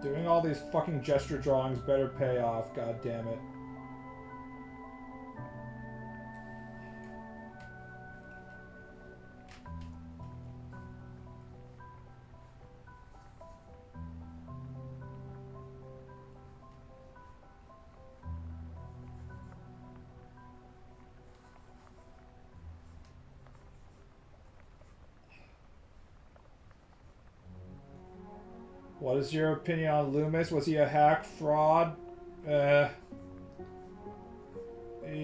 Doing all these fucking gesture drawings better pay off, god damn it. What is your opinion on Loomis? Was he a hack fraud? He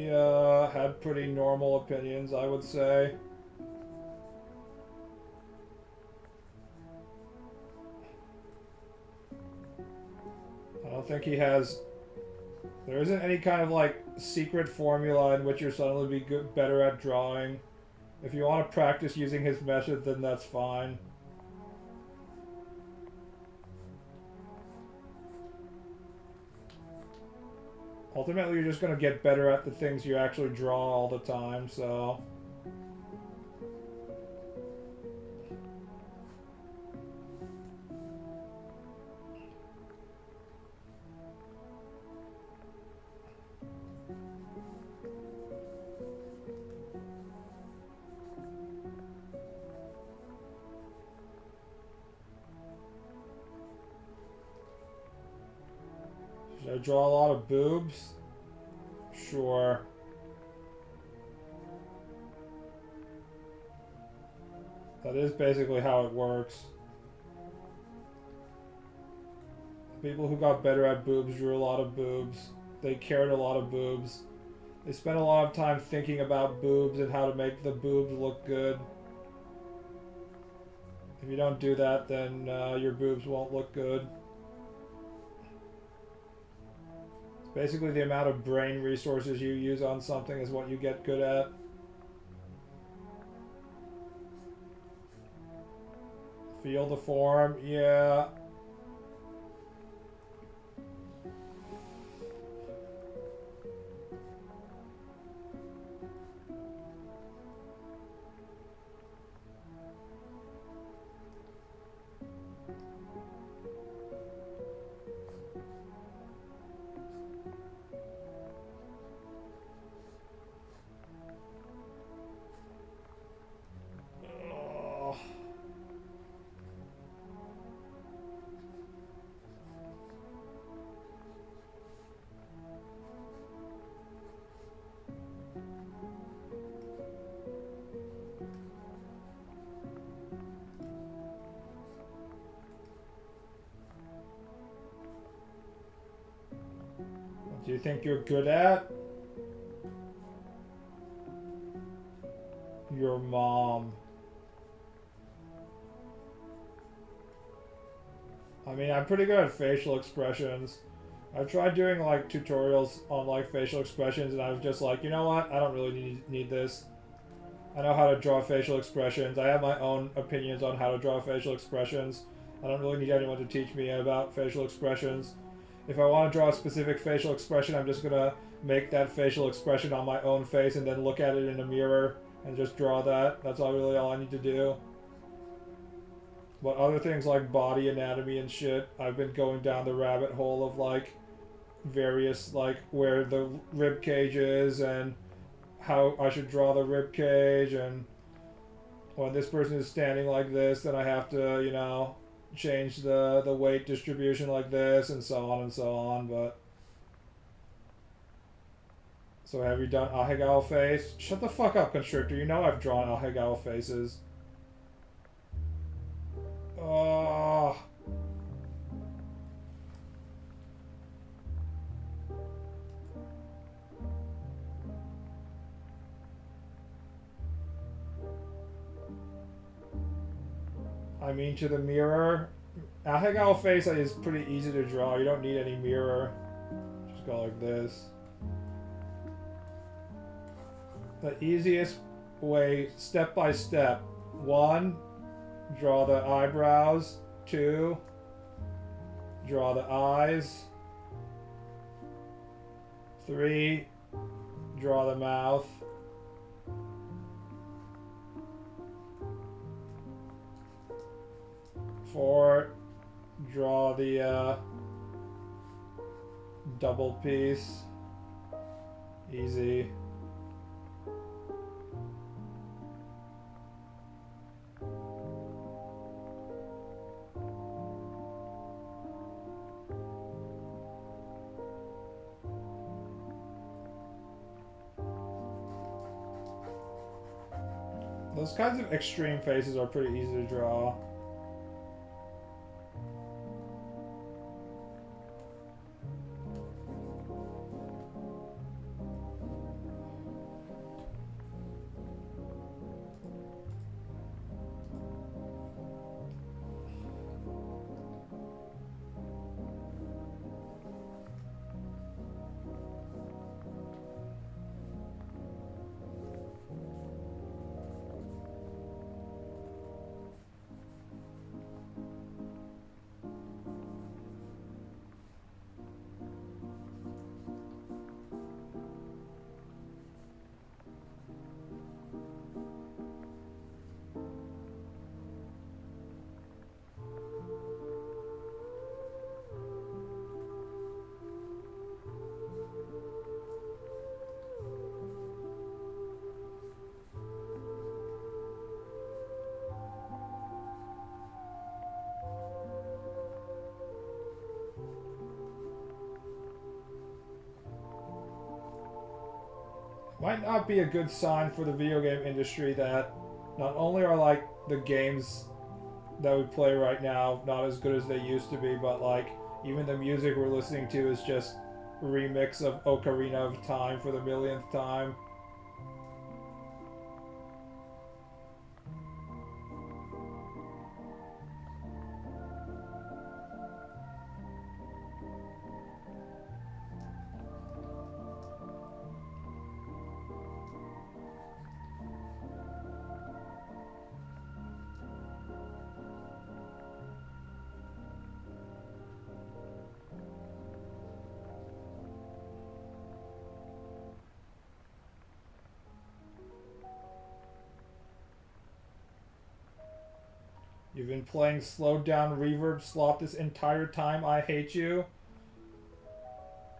had pretty normal opinions, I would say. I don't think he has... There isn't any kind of, like, secret formula in which you're suddenly be better at drawing. If you want to practice using his method, then that's fine. Ultimately, you're just going to get better at the things you actually draw all the time, so... Should I draw a lot of boobs? Sure. That is basically how it works. The people who got better at boobs drew a lot of boobs. They cared a lot of boobs. They spent a lot of time thinking about boobs and how to make the boobs look good. If you don't do that, then your boobs won't look good. Basically, the amount of brain resources you use on something is what you get good at. Feel the form, yeah. you think you're good at? Your mom. I mean, I'm pretty good at facial expressions. I've tried doing like tutorials on like facial expressions and I was just like, you know what? I don't really need this. I know how to draw facial expressions. I have my own opinions on how to draw facial expressions. I don't really need anyone to teach me about facial expressions. If I want to draw a specific facial expression, I'm just gonna make that facial expression on my own face and then look at it in a mirror and just draw that. That's all I need to do. But other things like body anatomy and shit, I've been going down the rabbit hole of like various like where the rib cage is and how I should draw the rib cage, and when this person is standing like this, then I have to, you know, change the weight distribution like this, and so on and so on. But so have you done Ahegao face? Shut the fuck up, Constrictor. You know I've drawn Ahegao faces. Oh. I mean, to the mirror. Ahegao face is pretty easy to draw. You don't need any mirror. Just go like this. The easiest way, step by step. 1, draw the eyebrows. 2, draw the eyes. 3, draw the mouth. 4, draw the double piece. Easy. Those kinds of extreme faces are pretty easy to draw. Might not be a good sign for the video game industry that not only are like the games that we play right now not as good as they used to be, but like even the music we're listening to is just a remix of Ocarina of Time for the millionth time. You've been playing slowed down reverb slot this entire time. I hate you.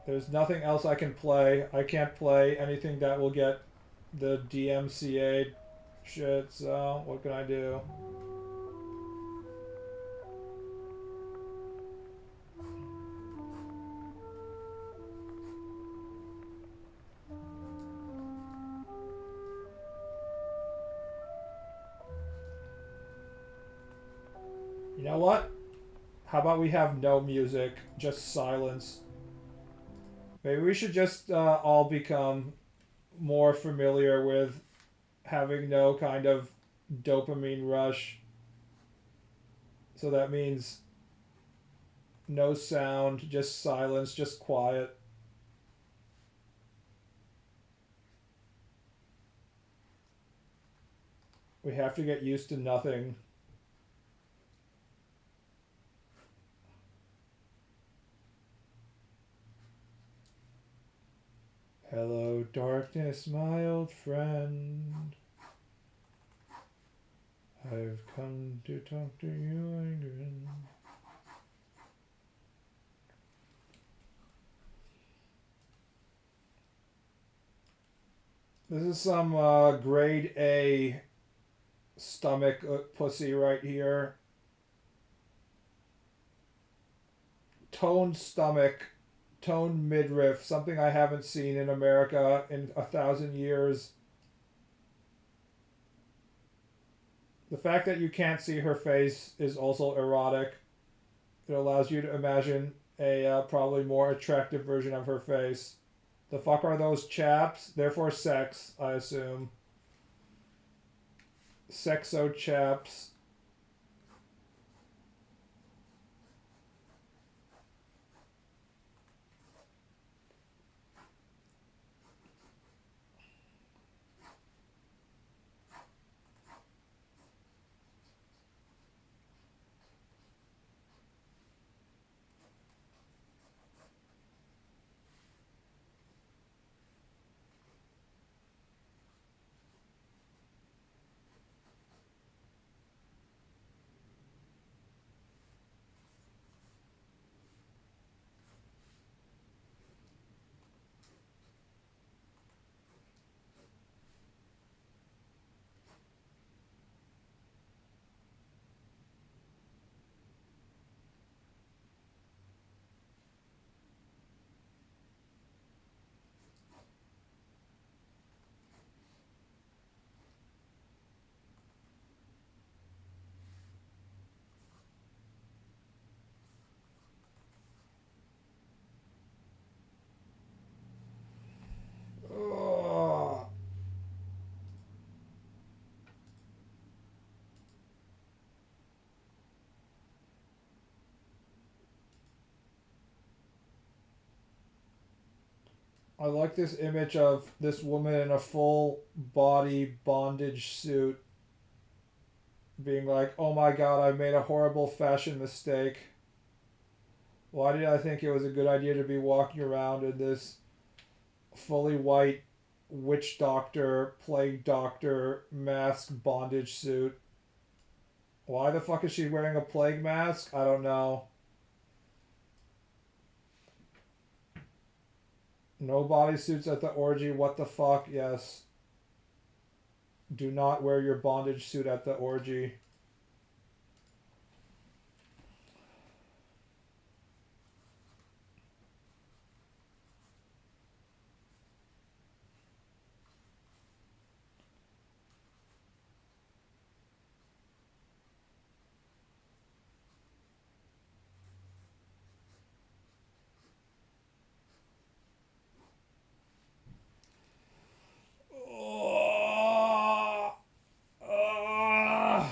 There's nothing else I can play. I can't play anything that will get the DMCA shit, so what can I do? You know what? How about we have no music, just silence? Maybe we should just all become more familiar with having no kind of dopamine rush. So that means no sound, just silence, just quiet. We have to get used to nothing. Hello, darkness, my old friend. I've come to talk to you again. This is some grade A stomach pussy right here. Toned stomach, toned midriff, something I haven't seen in America in 1,000 years. The fact that you can't see her face is also erotic. It allows you to imagine a probably more attractive version of her face. The fuck are those chaps? They're for sex, I assume. Sexo chaps. Ugh. I like this image of this woman in a full body bondage suit being like, oh my god, I made a horrible fashion mistake. Why did I think it was a good idea to be walking around in this fully white witch doctor, plague doctor, mask bondage suit? Why the fuck is she wearing a plague mask? I don't know. No bodysuits at the orgy, what the fuck? Yes. Do not wear your bondage suit at the orgy. Oh, ah.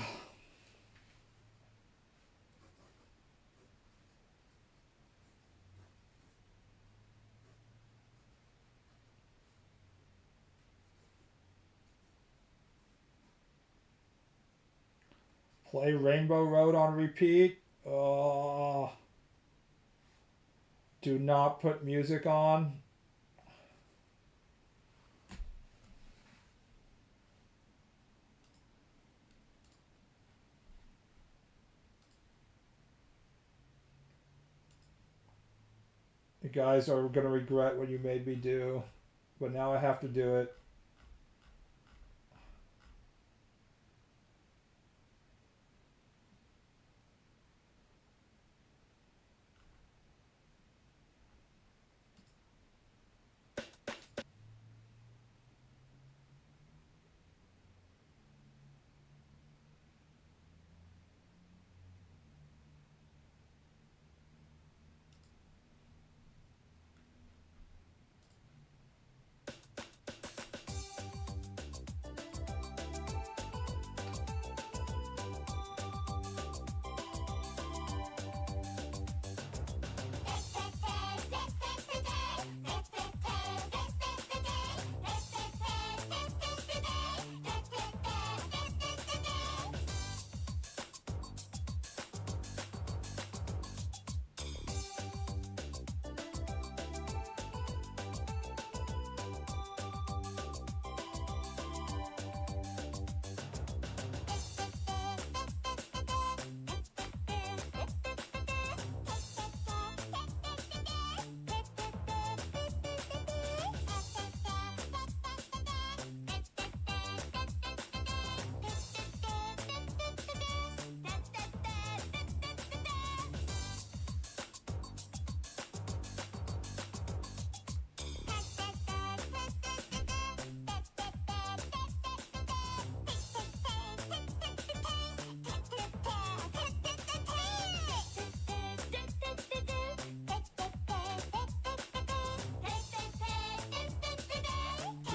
Play Rainbow Road on repeat. Oh, do not put music on. You guys are gonna regret what you made me do, but now I have to do it.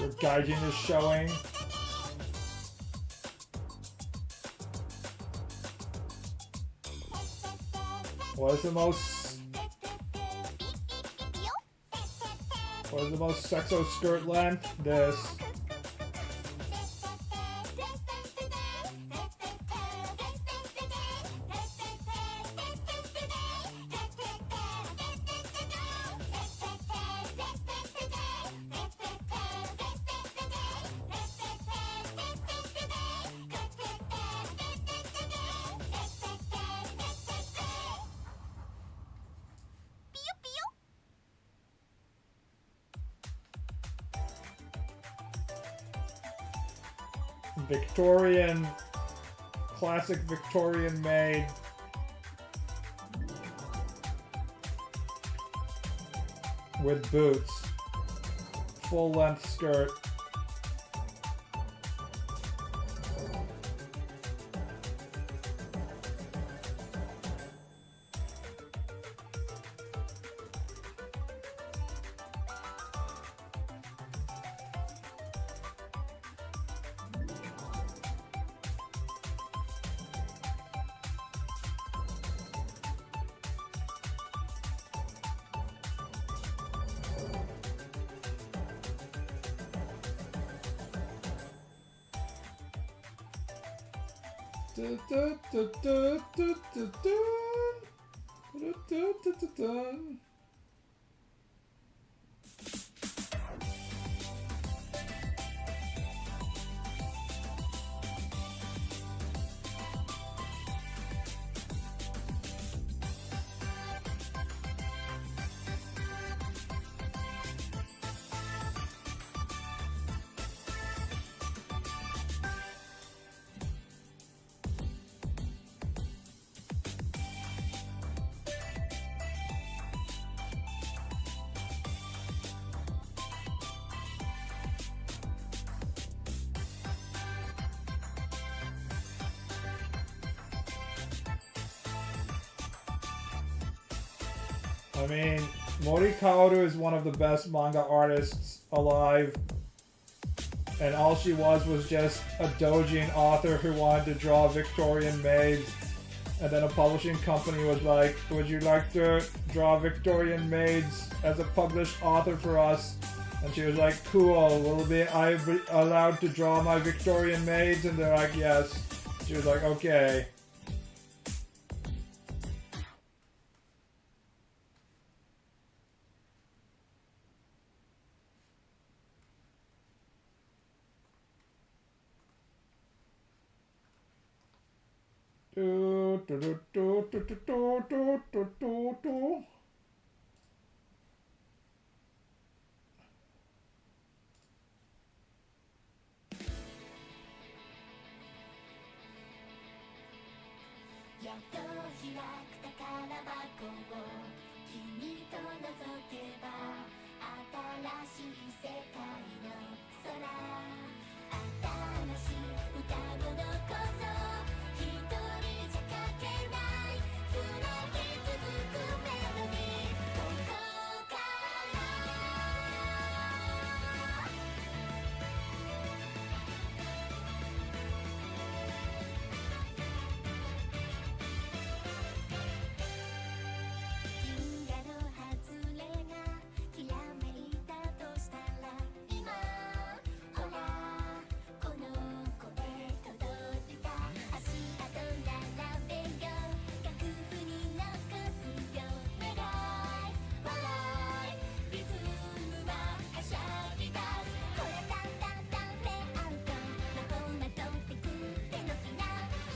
Your gaijin is showing. What is the most sexo skirt length? This. Victorian, classic Victorian maid. With boots. Full length skirt. I mean, Mori Kaoru is one of the best manga artists alive. And all she was just a doujin author who wanted to draw Victorian maids. And then a publishing company was like, would you like to draw Victorian maids as a published author for us? And she was like, cool, I be allowed to draw my Victorian maids? And they're like, yes. She was like, okay.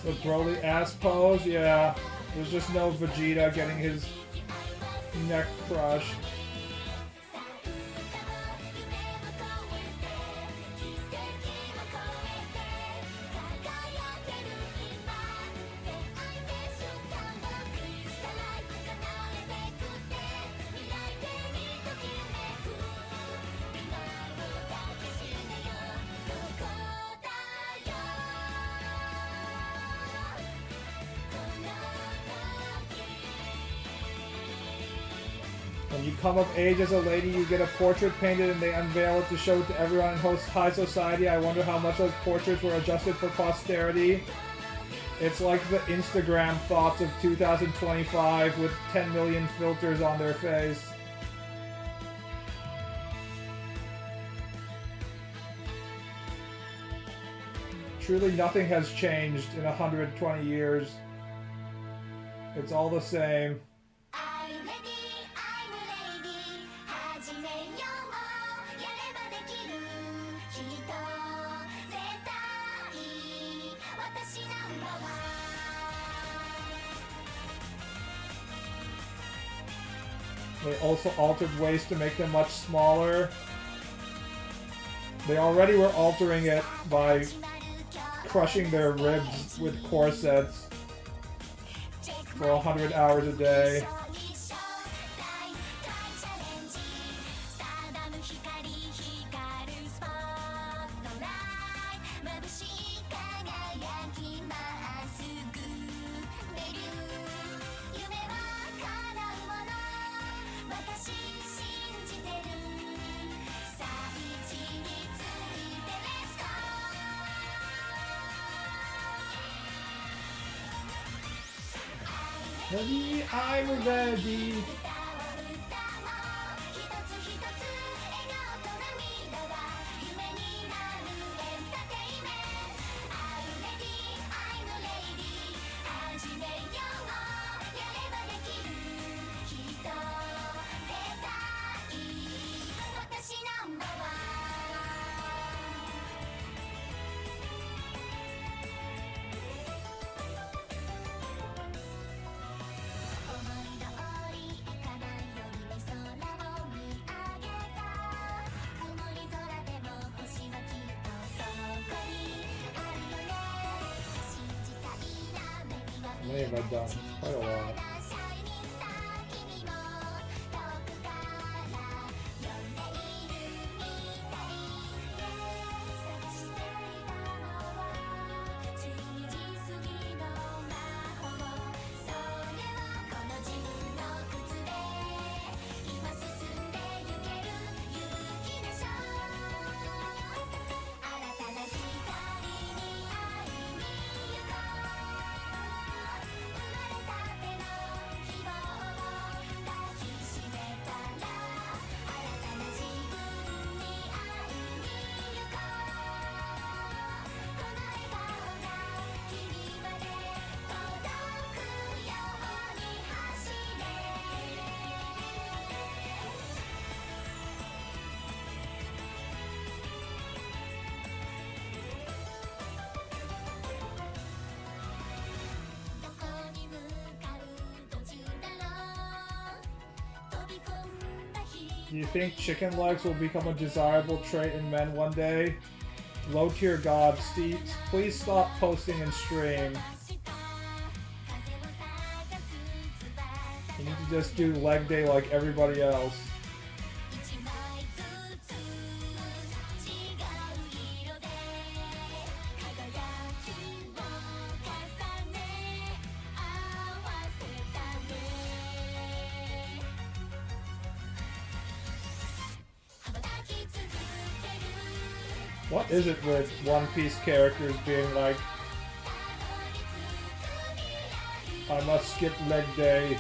The Broly ass pose, yeah. There's just no Vegeta getting his neck crushed. When you come of age as a lady, you get a portrait painted and they unveil it to show it to everyone in high society. I wonder how much those portraits were adjusted for posterity. It's like the Instagram thoughts of 2025 with 10 million filters on their face. Truly nothing has changed in 120 years. It's all the same. They also altered waist to make them much smaller. They already were altering it by crushing their ribs with corsets for 100 hours a day. Ready, I'm ready. How many have I done? Quite a lot. Do you think chicken legs will become a desirable trait in men one day? Low tier god, Steve, please stop posting and stream. You need to just do leg day like everybody else. What is it with One Piece characters being like, I must skip leg day?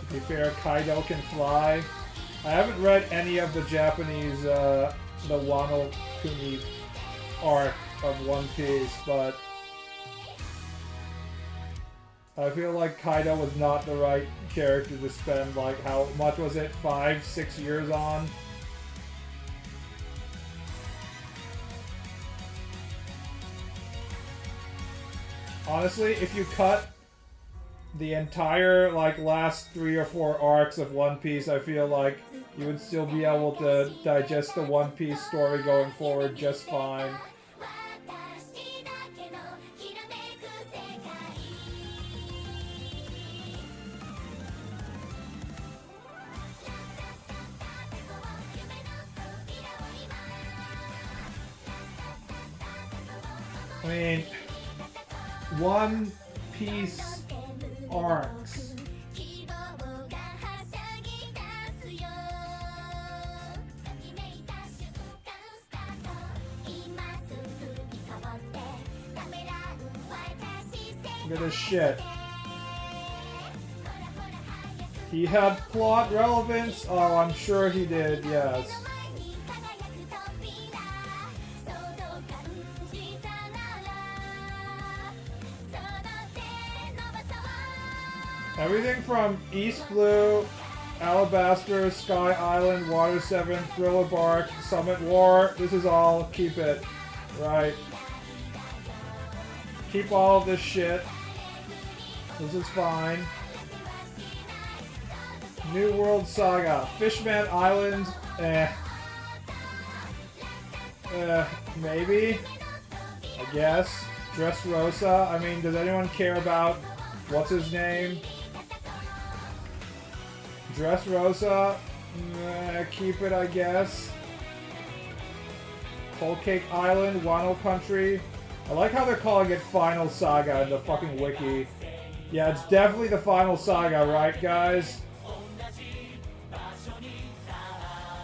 To be fair, Kaido can fly. I haven't read any of the Japanese, the Wano Kuni arc of One Piece, but I feel like Kaido was not the right character to spend, like, how much was it, 5-6 years on? Honestly, if you cut the entire like last 3 or 4 arcs of One Piece, I feel like you would still be able to digest the One Piece story going forward just fine. I mean, One Piece arcs. Look at this shit. He had plot relevance? Oh, I'm sure he did, yes. Everything from East Blue, Alabaster, Sky Island, Water 7, Thriller Bark, Summit War, this is all, keep it, right? Keep all of this shit. This is fine. New World Saga, Fishman Island, maybe, I guess. Dressrosa, I mean, does anyone care about, what's his name? Dressrosa, keep it, I guess. Whole Cake Island, Wano Country. I like how they're calling it Final Saga in the fucking wiki. Yeah, it's definitely the Final Saga, right, guys?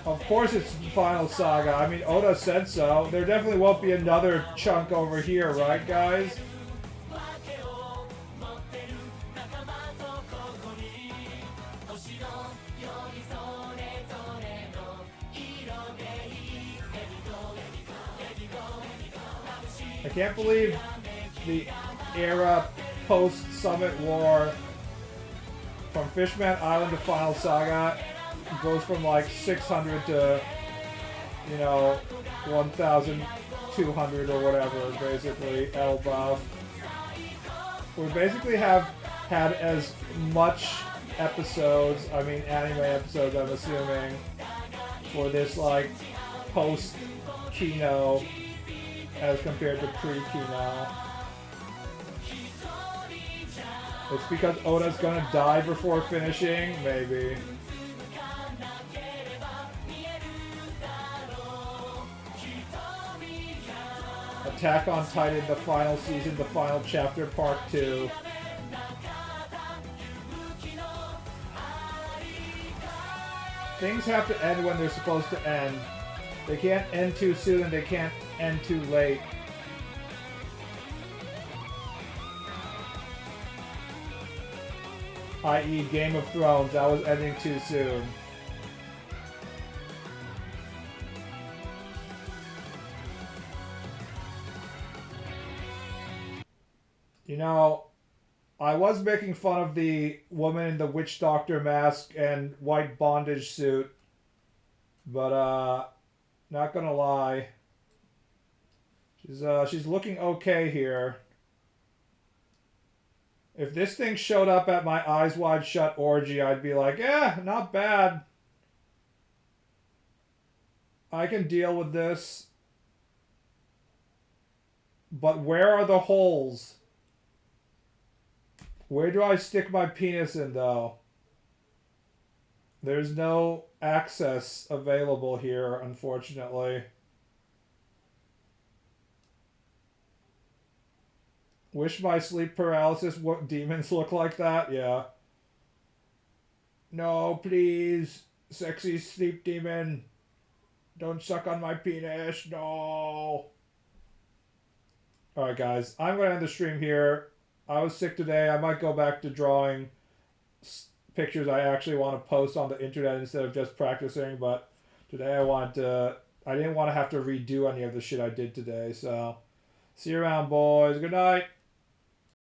Of course it's Final Saga. I mean, Oda said so. There definitely won't be another chunk over here, right, guys? I can't believe the era post-Summit War from Fishman Island to Final Saga goes from like 600 to, you know, 1,200 or whatever, basically, L buff. We basically have had as much episodes, I mean anime episodes I'm assuming, for this like post-Kino as compared to pre-Kino. It's because Oda's gonna die before finishing? Maybe. Attack on Titan, the final season, the final chapter, part 2. Things have to end when they're supposed to end. They can't end too soon and they can't end too late. I.e. Game of Thrones, that was ending too soon. You know, I was making fun of the woman in the witch doctor mask and white bondage suit, but not gonna lie, she's looking okay here. If this thing showed up at my Eyes Wide Shut orgy, I'd be like, not bad. I can deal with this. But where are the holes? Where do I stick my penis in, though? There's no access available here, unfortunately. Wish my sleep paralysis demons look like that? Yeah. No, please. Sexy sleep demon. Don't suck on my penis. No. Alright, guys. I'm going to end the stream here. I was sick today. I might go back to drawing pictures I actually want to post on the internet instead of just practicing, but today I didn't want to have to redo any of the shit I did today, so see you around, boys. Good night.